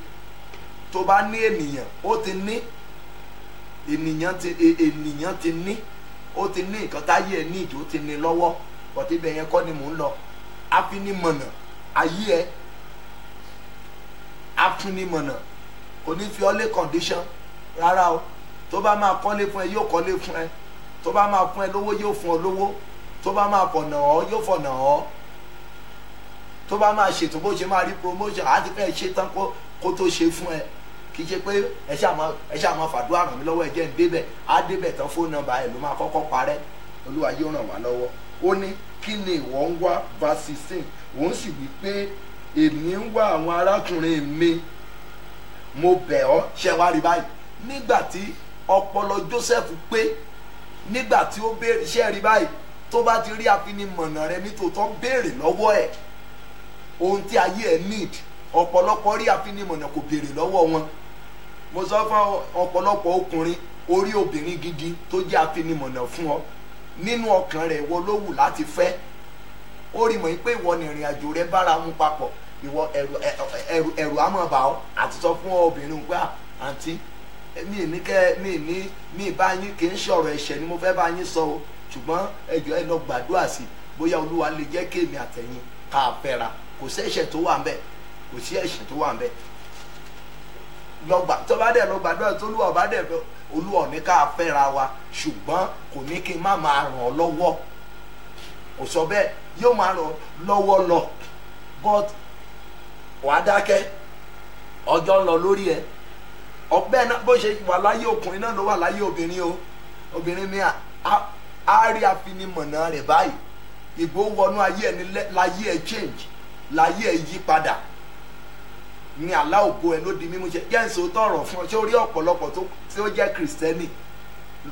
Tó bá ní ènìyàn, ó ti ní ènìyàn ti ní, ó ti ní nǹkan táyé ẹ ní ìjó ti ní lọ́wọ́. Bọ̀tí ibẹ̀ yẹn kọ́ ni mò ń lọ. Afinimọ̀nà ayé ẹ, afinimọ̀nà kò ní fi ọ́ lé condition rárá o. Tó bá máa kọ́lé fún ẹ yóò kọ́lé fún ẹ, tó bá máa fún ẹ lówó yóò fún ọ lówó, tó bá máa fọ̀nà ọ́ yóò fọ̀nà ọ́, tó bá máa ṣètò bó ṣe máa rí promotion á ti fẹ́ ṣe tán kó tó ṣe fún ẹ. Kì í ṣe pé ẹ ṣáà máa fàdúrà ràn mí lọ́wọ́, ẹ jẹ́ ń débẹ̀, á débẹ̀ tán fóònù nọ́mbà ẹ ló máa kọ́kọ́ parẹ́. Olúwa yóò ràn wá lọ́wọ́. Ó ní kí ni ìwọ ń wá, verse 16, òun sì wí pé èmi ń wá àwọn arákùnrin mi, mo bẹ̀ ọ́. Ṣé wá rí báyìí, nígbà tí ọpọlọ Joseph pé, nígbà tí ó béèrè, ṣé rí báyìí, tó bá ti rí afinimọ̀nà rẹ nítòótọ́ béèrè lọ́wọ́ ẹ̀ ohun tí ayé ẹ̀ need. Ọ̀pọ̀lọpọ̀ rí afinimọ̀nà kò béèrè lọ́wọ́ wọn. Mo sọ fún ọ̀pọ̀lọpọ̀ ọkùnrin, orí obìnrin gidi tó jẹ́ afinimọ̀nà fún ọ, nínú ọkàn rẹ̀ ìwọ ló wù láti fẹ́. Ó rí mọ̀ pé ìwọ ni ìrìn àjò rẹ bára mu papọ̀, ìwọ ẹ̀rù á máa bà ọ́ àti sọ fún obìnrin pé àǹtí mi bá yín, kì í ṣọ̀rọ̀ ẹ̀ṣẹ̀ ni mo fẹ́ bá yín sọ o, ṣùgbọ́n ẹ jọ̀ọ́ ẹ lọ gbàdúrà sí bóyá Olúwa lè jẹ́ kéèmí àtẹ̀yìn ká fẹ́ra. Kò sí ẹ̀ṣẹ̀ tó wà ń bẹ̀, kò sí ẹ̀ṣẹ̀ tó wà ń bẹ̀. Tó bá dẹ̀ lọ gbàdúrà tó Olúwa bá dẹ̀ fẹ́, Olúwa ní ká fẹ́ra wa, ṣùgbọ́n kò ní kí n má máa ràn ọ́ lọ́wọ́. Kò sọ bẹ́ẹ̀, yóò máa ràn ọ́ lọ́wọ́ lọ, but wàá dákẹ́, ọjọ́ ń lọ lórí ẹ. Ọ̀pẹ́ náà bó ṣe wà láyé ọkùnrin náà ló wà láyé obìnrin o. Obìnrin mi á rí afinimọ̀nà rẹ̀ báyìí, ìgbó wọnú ayé ẹni, láyé ẹ change, láyé ẹ yí padà, ní àlá ògo ẹ ló di mímú ṣe. Jẹ́ ǹsọ́ tọ̀rọ̀ fún ọ, ṣé o rí ọ̀pọ̀lọpọ̀ tí ó jẹ́ kìrìsìtẹ́nì,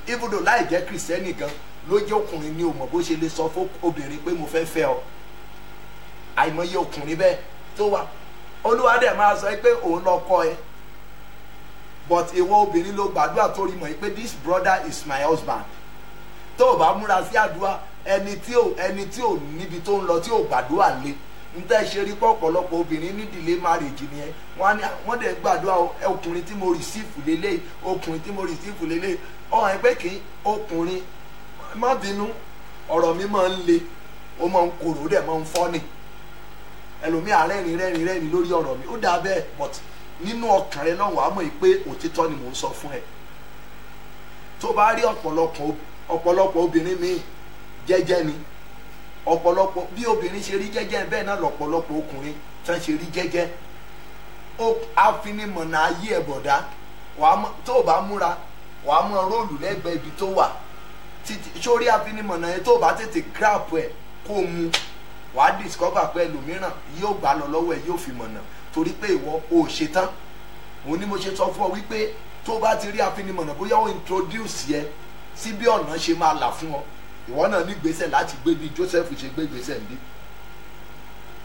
even though láì jẹ́ kìrìsìtẹ́nì gan ló jẹ́ ọkùnrin ni o mọ̀ bó ṣe lè sọ fún obìnrin pé mo fẹ́ fẹ́ ọ. Àìmọye ọkùnrin bẹ́ẹ̀ tó wà, Olúwa dẹ̀ máa sọ pé òun lọ kọ́ ẹ, but ìwọ obìnrin ló gbàdúrà tó rí mọ̀ pé this brother is my husband. Tó o bá múra sí àdúrà, ẹni tí ò níbi tó ń lọ tí ò gbàdúrà lé, n tẹ́ ṣe rí pọ̀pọ̀lọpọ̀ obìnrin ní delay marriage nìyẹn. Wọ́n dẹ̀ gbàdúrà ọkùnrin tí mo receive lélẹ̀, ọkùnrin tí mo receive lélẹ̀. Ọ̀hún ẹgbẹ́ kì í ọkùnrin, má bínú, ọ̀rọ̀ mi máa ń le, ó máa ń korò, ó dẹ̀ máa ń fọ́nì. Ẹlòmíà rẹ́rìn lórí ọ̀rọ̀ mi, ó dà bẹ́ẹ̀, but nínú ọkàn rẹ lọ́wọ́ á mọ̀ pé òtítọ́ ni mò ń sọ fún ẹ. Tó bá rí ọ̀pọ̀lọpọ̀ obìnrin mi jẹ́jẹ́ ni, ọ̀pọ̀lọpọ̀ bí obìnrin ṣe rí jẹ́jẹ́ bẹ́ẹ̀ náà lọ̀pọ̀lọpọ̀ ọkùnrin tán ṣe rí jẹ́jẹ́. Afinimọ̀nà ayé ẹ̀ bọ̀dá, tó o bá múra wàá mọ róòlù lẹ́gbẹ̀ẹ́ ibi tó wà. Sórí afinimọ̀nà yẹn tó o bá tètè grab ẹ̀ kó o mu, wàá discover pé ẹlòmíràn yóò gbà lọ lọ́wọ́ ẹ̀ yóò fi mọ̀nà, torí pé ìwọ ò ṣe tán. Òun ni mo ṣe sọ fún ọ wípé tó bá ti rí afinimọ̀nà, bóyá ó introduce yẹ sí bí ọ̀nà ṣe máa là fún ọ, ìwọ náà ní gbèsè láti gbé bí Joseph ṣe gbé gbèsè ń bí.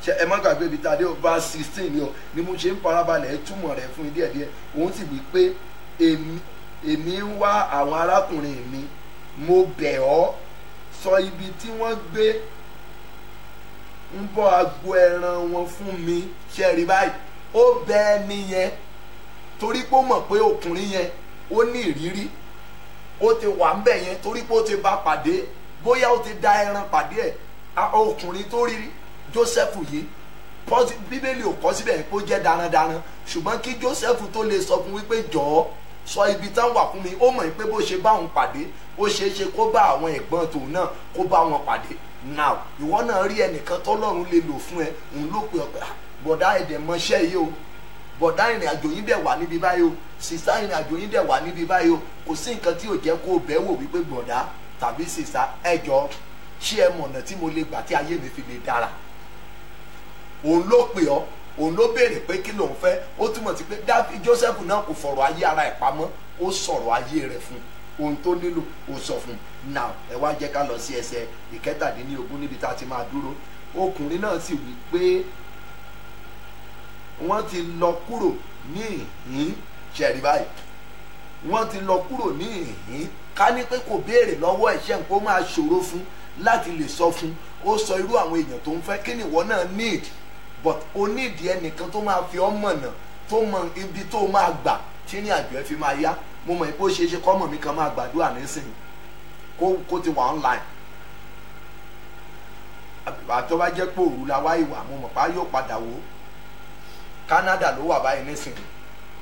Ṣé ẹ má gbàgbé ibi tàdé verse 16 ni mo ṣe ń farabalẹ̀ túmọ̀ rẹ̀ fún díẹ̀díẹ̀. Òun sì wí pé èmi ń wá àwọn arákùnrin mi, mo bẹ̀ ọ́, sọ ibi tí wọ́n gbé ń bọ́ agbo ẹran wọn fún mi. Ṣé rí báyìí, ó bẹ ẹni yẹn torí pé ó mọ̀ pé ọkùnrin yẹn ó ní ìrírí, ó ti wà ń bẹ̀ yẹn torí pé ó ti bá pàdé, bóyá ó ti da ẹran pàdé ẹ̀. Ọkùnrin tó rí Joseph yìí, Bíbélì ò kọ síbẹ̀ pé ó jẹ́ darandaran, ṣùgbọ́n kí Joseph tó lè sọ fún wípé jọ̀ọ́ sọ ibi tán wà fún mi, ó mọ̀ pé bó ṣe bá òun pàdé, ó ṣeé ṣe kó bá àwọn ẹ̀gbọ́n tòun náà kó bá wọn pàdé. Now ìwọ náà rí ẹnìkan tọ́lọ́run lè lò fún ẹ, òun ló pe ọ̀pẹ bọ̀dá ẹ̀dẹ̀ mọṣẹ́ yìí o, bọ̀dá ìrìn àjò yín dẹ̀ wà níbi báyìí o sísá ìrìn àjò yín dẹ̀ wà níbi báyìí o kò sí nǹkan tí ò jẹ́ kó o bẹ̀ wò wípé bọ̀dá tàbí sísá ẹ jọ ṣé ẹ mọ̀nà tí mo lè gbà tí ayé mi fi lè dára. òun ló pè ọ́, òun ló béèrè pé kí lòun fẹ́, ó túmọ̀ sí pé Joseph náà kò fọ̀rọ̀ ayé ara ẹ̀ pamọ́, ó sọ̀rọ̀ ayé rẹ̀ fún ohun tó nílò ó sọ fún un. now ẹ wá jẹ́ ká lọ sí ẹsẹ̀ ìkẹtàdínlógún níbi tá a ti máa dúró. ọkùnrin náà sì wí pé wọ́n ti lọ kúrò ní ìhín ṣẹ̀rí báyìí, wọ́n ti lọ kúrò ní ìhín. ká ní pé kò béèrè lọ́wọ́ ẹ̀ṣẹ̀ nǹkó máa ṣòro fún láti lè sọ fún, ó sọ irú àwọn èèyàn tó ń fẹ́. kí ni ìwọ náà need, but o need ẹnìkan tó máa fi ọ́ mọ̀nà, tó mọ ibi tó máa gbà tí ní àjọ ẹ fi máa yá. mo mọ̀ pé ó ṣeé ṣe kọ́mọ̀ mi kan máa gbàdúrà nísìnyí kó ti wà online. àtọ́ bá jẹ́ pé òru la wá ìwà, mo mọ̀ pé yóò padà wò. Canada ló wà báyìí nísìnyí,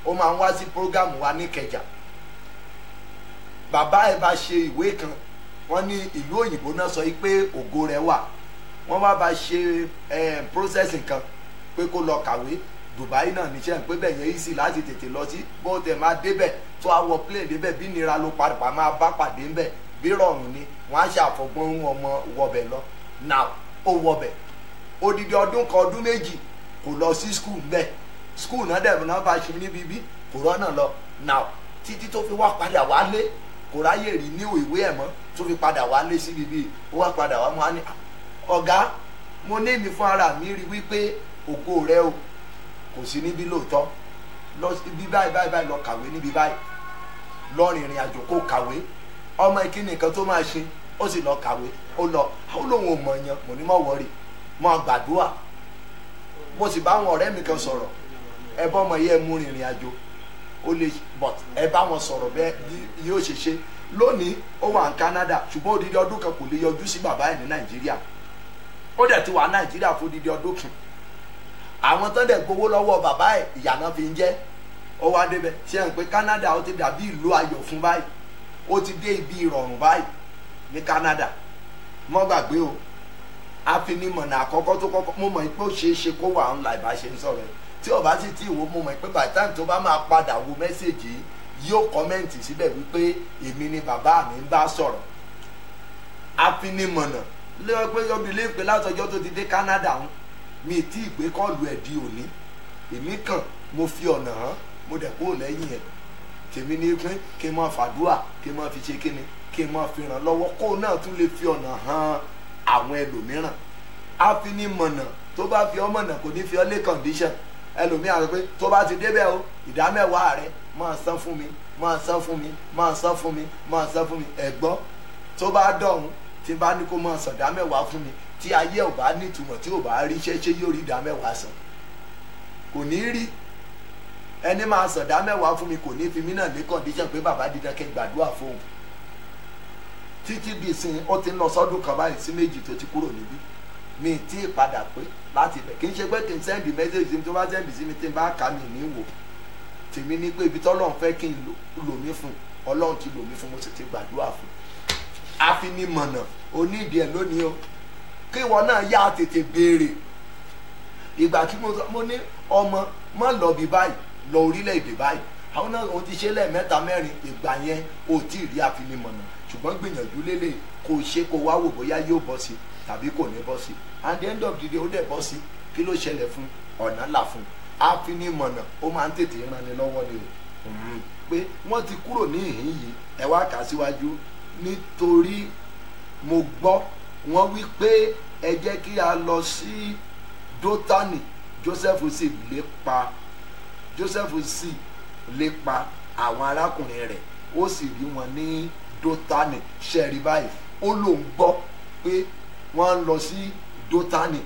ó máa ń wá sí program wa ní Ìkẹjà. bàbá ẹ bá ṣe ìwé kan, wọ́n ní ìlú òyìnbó náà sọ pé ògo rẹ̀ wà, wọ́n wá bá ṣe processing kan pé kó lọ kàwé. Dubai náà níṣẹ́ pé bẹ́ẹ̀ yẹn easy láti tètè lọ sí, bó tẹ̀ máa débẹ̀ tó àwọ̀ plane débẹ̀ bí nira ló padà máa bá pàdé ńbẹ̀, bí rọrùn ni wọ́n á ṣe àfọ̀gbọ́n ọmọ wọbẹ̀ lọ. now ó wọbẹ̀ odidi ọdún kan ọdún méjì kò lọ sí school ńbẹ̀, school náà dẹ̀ náà bá ṣe níbi bí kò rọ́nà lọ. now títí tó fi wá padà wálé, kò ráyè rí ní ìwé ẹ̀ mọ́, tó fi padà wálé síbi bí ó wá padà wá mọ́ á ní ọ̀gá mo ní mi fún ara mi rí wípé ògo rẹ o kò sí níbí lóòótọ́, lọ ibi báyìí lọ kàwé níbi báyìí, lọ rìnrìn àjò kó kàwé. ọmọ ìkíni nǹkan tó máa ṣe, ó sì lọ kàwé, ó lọ ó lóun ò mọ̀ yan, mo ní mọ̀ wọ́rì mọ̀ gbàdúrà. mo sì bá àwọn ọ̀rẹ́ mi kan sọ̀rọ̀, ẹ bá ọmọ yẹn mú rìnrìn àjò ó lè, but ẹ bá wọn sọ̀rọ̀ bẹ́ẹ̀ yóò ṣe ṣe. lónìí ó wà ní Canada, ṣùgbọ́n odidi ọdún kan kò lè yọjú sí bàbá ẹ̀ ní Nàìjíríà. ó dẹ̀ ti wà Nàìjíríà fún odidi ọdún kan. àwọn tó dẹ̀ gbowó lọ́wọ́ bàbá ẹ̀ ìyànà fi ń jẹ́, ó wá débẹ̀. ṣé ẹ̀ ń pé Canada ó ti dàbí ìlú ayọ̀ fún báyìí, ó ti dé ibi ìrọ̀rùn báyìí ní Canada. mọ́ gbàgbé o, afinimọ̀nà àkọ́kọ́ tó kọ́kọ́, mo mọ̀ pé ó ṣeé ṣe kó wà ńlá ìbá ṣe ń sọ̀rọ̀ ẹ̀, tí ò bá sì tí ìwọ, mo mọ̀ pé by the time tó bá máa padà wo mẹ́sẹ̀gì yóò kọ́mẹ́ǹtì síbẹ̀ wípé èmi ni bàbá mi ń bá sọ̀rọ̀. afinimọ̀nà lé pé obìnrin pé látọjọ́ tó ti dé Canada ń mi tí ìgbé kọlù ẹ̀ di òní, èmi kàn mo fi ọ̀nà hàn, mo dẹ̀ kúrò lẹ́yìn ẹ̀. tèmi ní pín kí n máa fàdúrà, kí n máa fi ṣe kíni, kí n máa fi ràn lọ́wọ́, kó náà tún lè fi ọ̀nà hàn àwọn ẹlòmíràn. afinimọ̀nà tó bá fi ọmọ náà kò ní fi ọ lé condition. ẹlòmíràn sọ pé tó bá ti débẹ̀ o ìdámẹ́wàá rẹ máa san fún mi, máa san fún mi, máa san fún mi, máa san fún mi. ẹ̀gbọ́n tó bá dọ̀hún tí bá ní kó máa san ìdámẹ́wàá fún mi, tí ayé ò bá nítumọ̀, tí ò bá rí ṣẹ́ṣẹ́ yóò rí ìdámẹ́wàá san, kò ní rí. ẹni máa san ìdámẹ́wàá fún mi kò ní fi mí náà ní condition pé bàbá dídán kí n gbàdúrà fóun. títí di ìsìn ó ti ń lọ sọ́dún kan báyìí sí méjì tó ti kúrò níbí, mi tí ì padà pé láti ibẹ̀. kì í ṣe pé kí n sẹ́ndì mẹ́sẹ̀gì tó bá sẹ́ndì sí mi tí n bá kà mí ní wò. tèmi ní pé ibi tọ́lọ́run fẹ́ kí n lò mí fún, Ọlọ́run ti lò mí fún, mo sì ti gbàdúrà fún. afinimọ̀nà onídìí ẹ̀ lónìí o, kí ìwọ náà yá tètè béèrè. ìgbà tí mo ní ọmọ mọ́ lọ bí báyìí, lọ orílẹ̀-èdè báyìí, àwọn náà òun ti ṣe lẹ́ẹ̀mẹ́ta mẹ́rin, ìgbà yẹn ò tí ì rí afinimọ̀nà. ṣùgbọ́n gbìyànjú lélẹ̀ kó ṣe kó wá wò bóyá yóò bọ́ sí tàbí kò ní bọ́ sí. at the end of the day ó dẹ̀ bọ́ sí, kí ló ṣẹlẹ̀ fún, ọ̀nà là fún. afinimọ̀nà ó máa ń tètè ràn ní lọ́wọ́ ni o. pé wọ́n ti kúrò ní ìhín yìí, ẹ wá kà síwájú. nítorí mo gbọ́ wọ́n wí pé ẹ jẹ́ kí a lọ sí Dótánì. Jósẹ́fù sì lépa àwọn arákùnrin rẹ̀, ó sì rí wọn ní Dótánì. ṣẹ́ẹ̀rí báyìí ó lóun gbọ́ pé wọ́n ń lọ sí Dótánì.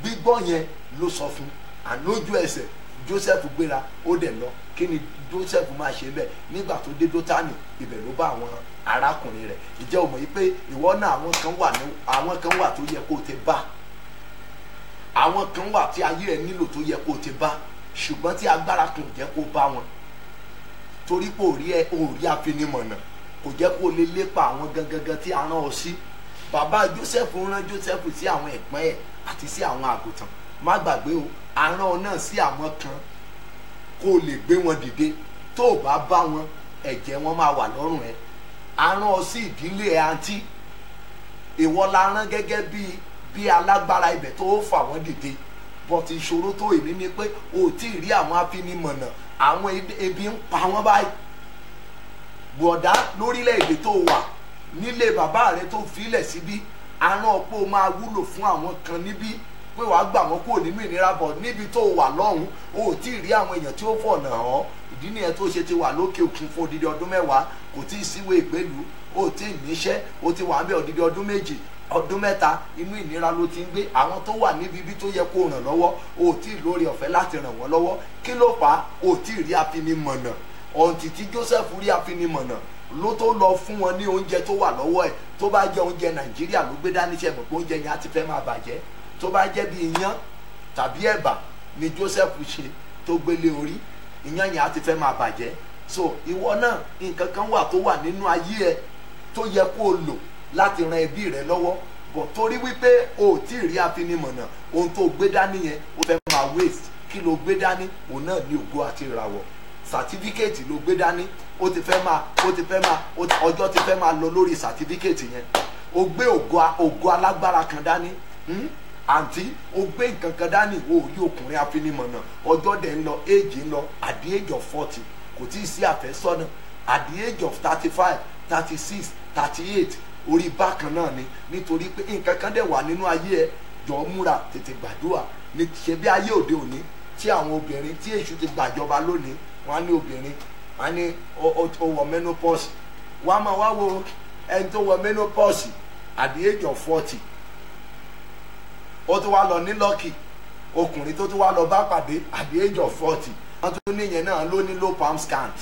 gbígbọ́ yẹn ló sọ fún, ànójú ẹsẹ̀ Jósẹ́fù gbéra ó dẹ̀ lọ. kí ni Jósẹ́fù máa ṣe bẹ́ẹ̀ nígbà tó dé Dótánì? ibẹ̀ ló bá àwọn arákùnrin rẹ̀. ìjẹ́ o mọ̀ yìí pé ìwọ náà àwọn kan wà tó yẹ kó o ti bá, àwọn kan wà tí ayé ẹ nílò tó yẹ kó o ti bá, ṣùgbọ́n tí agbára kan ò jẹ́ kó bá wọn, torí pé òrí afinimọ̀nà kò jẹ́ kó lè lépa àwọn gangan tí a rán ọ sí. bàbá Jósẹ́fù rán Jósẹ́fù sí àwọn ẹ̀gbọ́n ẹ̀ àti sí àwọn àgùntàn. má gbàgbé o, a rán ọ náà sí àwọn kan kó o lè gbé wọn dìde. Tó o bá bá wọn, ẹ̀jẹ̀ wọn máa wà lọ́rùn ẹ. A rán ọ sí ìdílé ẹ àǹtí, ìwọ la rán gẹ́gẹ́ bí alágbára ibẹ̀ tó fà wọ́n dìde. But ìṣòro tó èmi ni pé o tí ì rí àwọn afinimọ̀nà, àwọn ebi ń pa wọ́n báyìí. Bọ̀dá lórílẹ̀‐èdè tó wà, nílé bàbá rẹ tó filẹ̀ síbí, a rán ọ pé o máa wúlò fún àwọn kan níbí, pé wàá gbà wọ́n kúrò nínú ìnira. Bọ̀ níbi tó wà lọ́hùn, o tí ì rí àwọn èèyàn tí ó fọ̀nà hàn. Ìdí nìyẹn tó ṣe ti wà lókè òkun fún odidi ọdún 10, kò tí ì síwèé ìgbélùú, o tí ì níṣẹ́, o ti wà ń bẹ odidi ọdún 2, ọdún 3, inú ìnira ló ti ń gbé. Àwọn tó wà níbi ibi tó yẹ kó ràn lọ́wọ́, o tí ì lórí ọ̀fẹ́ láti ràn wọ́n lọ́wọ́. Kí ló fà á? O tí ì rí afinimọ̀nà. Ọ̀ǹtì tí Joseph rí afinimọ̀nà ló tó lọ fún wọn ní oúnjẹ tó wà lọ́wọ́ ẹ̀. Tó bá jẹ́ oúnjẹ Nàìjíríà ló gbé dání, ṣe mọ̀ pé oúnjẹ yẹn á ti fẹ́ máa bàjẹ́. Tó bá jẹ́ bí iyán tàbí ẹ̀bà ni Joseph ṣe tó gbélé orí, iyán yẹn á ti fẹ́ máa bàjẹ́. So ìwọ náà nǹkan kan wà tó wà nínú ayé ẹ tó yẹ kó o lò láti ran ẹbí rẹ lọ́wọ́. Bọ̀ torí wípé o ò tí ì rí afinimọ̀nà, ohun tó gbé dání yẹn o fẹ́ máa waste. Kí ló gbé dání? Òun náà ní ògo àti ìràwọ̀. Sàtífíkẹ́ẹ̀tì ló gbé dání, ọjọ́ ti fẹ́ máa lọ lórí sàtífíkẹ́ẹ̀tì yẹn. O gbé ògo alágbára kan dání. Àǹtí, o gbé nǹkan kan dání, o rí ọkùnrin afinimọ̀nà. Ọjọ́ dẹ̀ ń lọ, age ń lọ, at the age of 40 kò tí ì sí àfẹ́sọ́nà. At the age of 35, 36, 38 orí bákan náà ni. Nítorí pé nǹkan kan dẹ̀ wà nínú ayé ẹ. Jọ̀ọ́ múra tètè gbàdúrà. Ní ṣe bí ayé òde òní tí àwọn obìnrin tí èṣù ti gbàjọba lónìí, wọ́n á ní obìnrin, wọ́n á ní ó wọ menopause. Wọ́n á máa wá wo ẹni tó wọ menopause at the age of 40. Ó tún wá lọ ní lọ́kì, ọkùnrin tó tún wá lọ bá pàdé at the age of 40. Wọ́n tún ní ìyẹn náà ló ní low palm scant.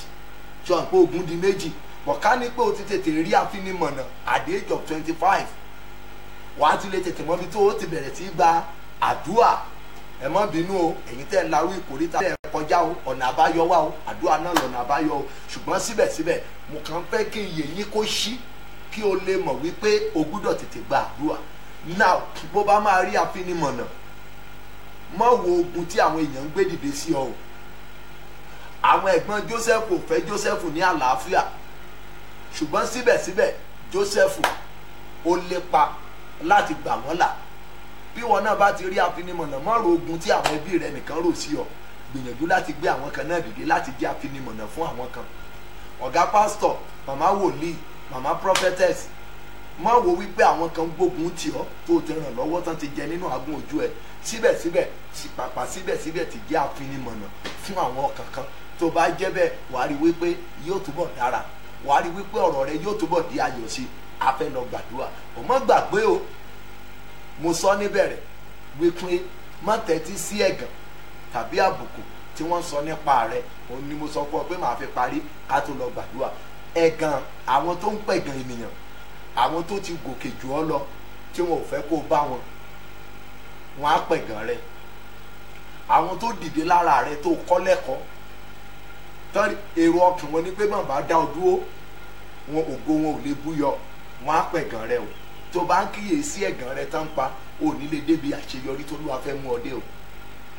Ṣọ pé ogun di méjì. Bọ̀ ká ní pé o ti tètè rí afinimọ̀nà at the age of 25. Wàá ti lè tètè mọ́bi tó o ti bẹ̀rẹ̀ sí gba àdúrà. Ẹ má bínú o, ẹ̀yin tẹ́ ń larú ìkórìtà tẹ́ ẹ kọjá o, ọ̀nà àbáyọ wà o, àdúrà náà lọ̀nà àbáyọ o. Ṣùgbọ́n síbẹ̀síbẹ̀ mo kàn fẹ́ kí iye yín kó ṣí kí o lè mọ̀ wípé o gbúdọ̀ tètè gba àdúrà. Now bó bá máa rí afinimọ̀nà, má wo ogun tí àwọn èèyàn ń gbé dìde sí ọ o. Àwọn ẹ̀gbọ́n Joseph ò fẹ́ Joseph ní àlàáfíà, ṣùgbọ́n síbẹ̀síbẹ̀ Joseph ó lépa láti gbà wọ́n là. Bí wọn náà bá ti rí afinimọ̀nà, má ro ogun tí àwọn ẹbí rẹ nìkan rò sí ọ. Gbìyànjú láti gbé àwọn kan náà dìde láti jẹ́ afinimọ̀nà fún àwọn kan. Ọ̀gá pásítọ̀, màmá wòlíì, màmá prophetess, má wo wípé àwọn kan gbógun tì ọ́ tó ti ràn lọ́wọ́ tán ti jẹ nínú àgùn ojú ẹ. Síbẹ̀síbẹ̀ síbẹ̀síbẹ̀ ti jẹ́ afinimọ̀nà fún àwọn ọkàn kan. Tó bá jẹ́ bẹ́ẹ̀, wàá rí wípé yóò túbọ̀ dára. Wàá rí wípé ọ̀rọ̀ rẹ yóò túbọ̀ di ayọ̀ sí. A fẹ́ lọ gbàdúrà. Ò má gbàgbé o, mo sọ níbẹ̀rẹ̀ wípé má tẹ́tí sí ẹ̀gàn tàbí àbùkù tí wọ́n sọ nípa rẹ̀. Òun ni mo sọ fún ọ pé màá fi parí ká tó lọ gbàdúrà. Ẹ̀gàn àwọn tó ń pẹ̀gàn ènìyàn, àwọn tó ti gòkè jù ọ́ lọ tí wọn ò fẹ́ kó bá wọn, wọn á pẹ̀gàn rẹ. Àwọn tó dìde lára rẹ tó kọ́ lẹ́kọ̀ọ́, tán èrò ọkàn wọn ni pé bàbá dá ọ dúró, wọn ògo wọn ò lè búyọ, wọn á pẹ̀gàn rẹ o. Tó bá ń kíyèsí ẹ̀gàn rẹ tán pa, ò ní lè débi àṣeyọrí tó lúwa fẹ́ mú ọ dé o.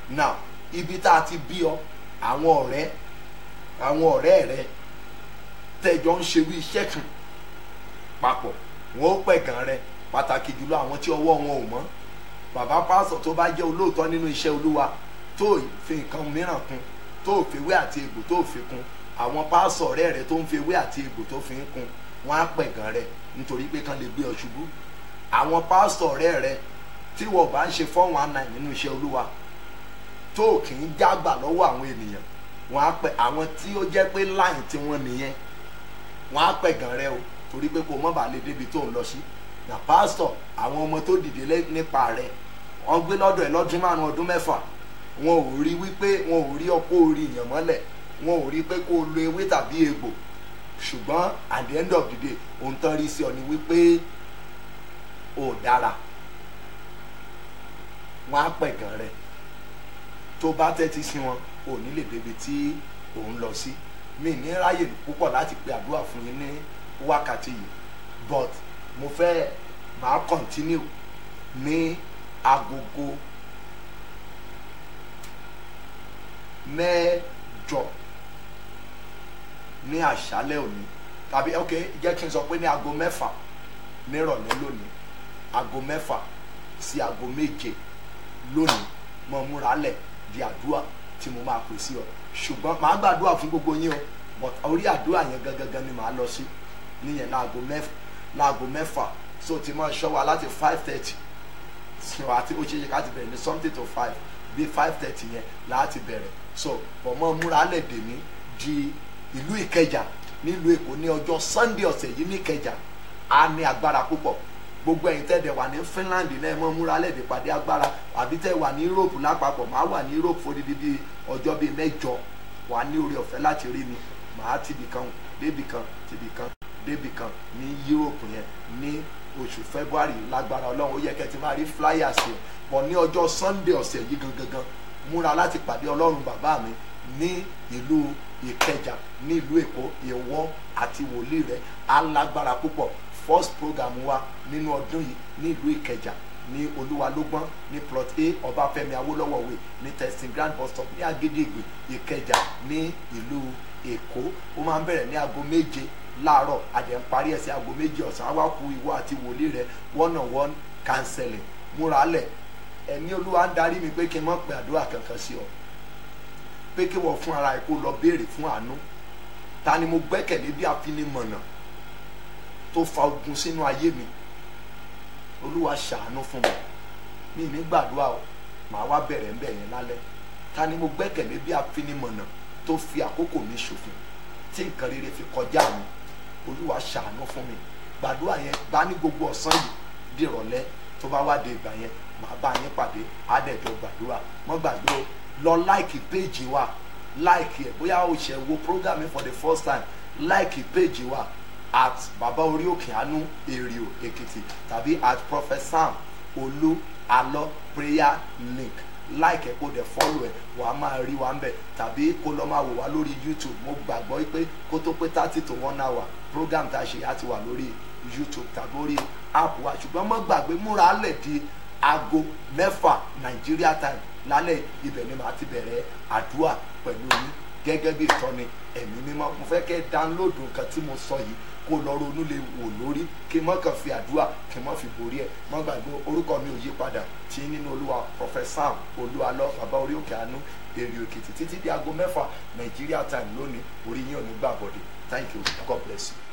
Now ibi tá a ti bí ọ, àwọn ọ̀rẹ́ rẹ tẹ́jọ ń ṣerú iṣẹ́ kan papọ̀, wọn ó pẹ̀gàn rẹ. Pàtàkì jùlọ àwọn tí ọwọ́ wọn ò mọ́. Bàbá pásọ̀ tó bá jẹ́ olóòótọ́ nínú iṣẹ́ Olúwa, tó fi nǹkan mìíràn kún, tó fi ewé àti egbò tó fi kún, àwọn pásọ̀ ọ̀rẹ́ rẹ tó ń fi ewé àti egbò tó fi ń kún, wọn á pẹ̀gàn rẹ nítorí pé kán lè gbé ọ ṣubú. Àwọn pásọ̀ ọ̀rẹ́ rẹ tí wọ́n bá ń ṣe 419 nínú iṣẹ́ Olúwa, tó kì í jágbà lọ́wọ́ àwọn ènìyàn, wọn á pẹ̀ àwọn tí ó jẹ́ pé láìn tí wọ́n nìyẹn, wọn á pẹ̀gàn rẹ o, torí pé kò mọ́ bàa lè débi tó ń lọ sí. Na pásítọ̀, àwọn ọmọ tó dìde nípa rẹ̀, wọ́n gbé lọ́dọ̀ ẹ̀ lọ́dún 5 ọdún 6, wọn ò rí wípé wọn ò rí ọkọ orí èèyàn mọ́lẹ̀, wọn ò rí pé kó lo ewé tàbí egbò. Ṣùgbọ́n at the end of the day, ohun tán rí sí ọ ni wípé ò dára. Wọ́n á pẹ̀gàn rẹ̀. Tó bá tẹ́tí sí wọn, ò ní lè débi tí òun lọ sí. Mi ní ráyè púpọ̀ láti pe àdúrà fún yín ní wákàtí yìí, but mo fẹ́ máa continue ní agogo 8 mẹ́jọ ní àṣálẹ́ òní tàbí ok jẹ́ kí n sọ pé ní aago mẹ́fà nírọ̀lẹ́ lónìí, aago mẹ́fà sí aago méje lónìí mo múra lẹ̀ di àdúrà tí mo máa pè sí ọ. Ṣùgbọ́n màá gbàdúrà fún gbogbo yín o, but orí àdúrà yẹn gangan ni màá lọ sí níyẹn láago mẹ́fà. So ti máa ṣọ́ wa láti 5:30 so àti ó ṣe ṣe ká ti bẹ̀rẹ̀ ní something to 5 bí 5:30 yẹn láti bẹ̀rẹ̀. So bọ̀ mọ́ múra lẹ̀ dè mí di ìlú Ìkẹjà nílùú Èkó ní ọjọ́ Sunday ọ̀sẹ̀ yìí ní Ìkẹjà. A ní agbára púpọ̀. Gbogbo ẹ̀yin tẹ́lẹ̀ wà ní Finland náà mọ́ múra lẹ̀ dè pàdé agbára, àbí tẹ́ wà ní Europe lápapọ̀, màá wà ní Europe fún odidi bíi ọjọ́ bíi 8 wà ní oore ọ̀fẹ́ láti rí mi. Màá tibì kan débì kan tibì kan débì kan ní Europe yẹn ní oṣù February lágbára Ọlọ́run. Ó yẹ kẹ́ ti máa rí flyers yẹn bọ̀ ní ọjọ́ Sunday ọ̀sẹ̀ yìí gangan. Múra láti pàdé Ọlọ́run bàbá mi ní ìlú Ìkẹjà ní ìlú Èkó. Ìwọ àti wòlíì rẹ̀ alágbára púpọ̀. First program wa nínú ọdún yìí ní ìlú Ìkẹjà ní Olúwalógbọ́n ní plot A Ọbáfẹ́mi Awólọ́wọ̀ way ní testing grand bus stop ní Agídìgbì Ìkẹjà ní ìlú Èkó. Ó máa ń bẹ̀rẹ̀ ní aago 7 láàárọ̀, àdẹ̀ ń parí ẹ̀ sí aago 2 ọ̀sán. Á wá kú ìwọ àti wòlíì rẹ̀ one-on-one counseling. Múra lẹ̀. Ẹ̀mí Olúwa ń darí mi pé kí n má pe àdúrà kankan sí ọ, pé kí wọ́n fún ara ẹ̀ kó lọ béèrè fún àánú. Ta ni mo gbẹ́kẹ̀lé bí afinimọ̀nà tó fa ogun sínú ayé mi? Olúwa ṣàánú fún mi. Mi ní gbàdúrà o, màá wá bẹ̀rẹ̀ ń bẹ̀ yẹn lálẹ́. Ta ni mo gbẹ́kẹ̀lé bí afinimọ̀nà tó fi àkókò mi ṣòfò tí nǹkan rere fi kọjá mi? Olúwa ṣàánú fún mi. Gbàdúrà yẹn bá ní gbogbo ọ̀sán yìí di ìrọ̀lẹ́. Tó bá wá dé ìgbà yẹn màá bá yín pàdé, àdẹ̀jọ gbàdúrà. Mọ́ gbàgbé o, lọ like page wa, like ẹ̀ bóyá o ṣe wo program for the first time, like page wa at Baba Orí Òkè Àánú Èrìò Èkìtì tàbí at Prophet Sam Olú Alọ prayer link. Like ẹ̀ kó dẹ̀ follow ẹ̀, wà á máa rí wa ń bẹ̀, tàbí kó lọ máa wò wá lórí YouTube. Mo gbàgbọ́ pé kó tó pé 30 to 1 hour program tá a ṣe á ti wà lórí YouTube tàbí orí app wa. Ṣùgbọ́n má gbàgbé múra lẹ̀ di aago 6 Nigeria time lálẹ́. Ibẹ̀ ni màá ti bẹ̀rẹ̀ àdúrà pẹ̀lú yín gẹ́gẹ́ bí ìtọ́ni ẹ̀mí mímọ́. Mo fẹ́ kẹ́ download nǹkan tí mo sọ yìí kó lọ ronú lè wò lórí, kí n má kàn fi àdúrà kí n má fi borí ẹ̀. Má gbàgbé orúkọ mi ò yí padà, tí nínú Olúwa Prophet Sam Olú Alọ Baba Orí Òkè Àánú Èrìò Èkìtì títí di aago 6 Nigeria time lónìí. Orí yín ò ní gbàbọ̀dé. Thank you. God bless you.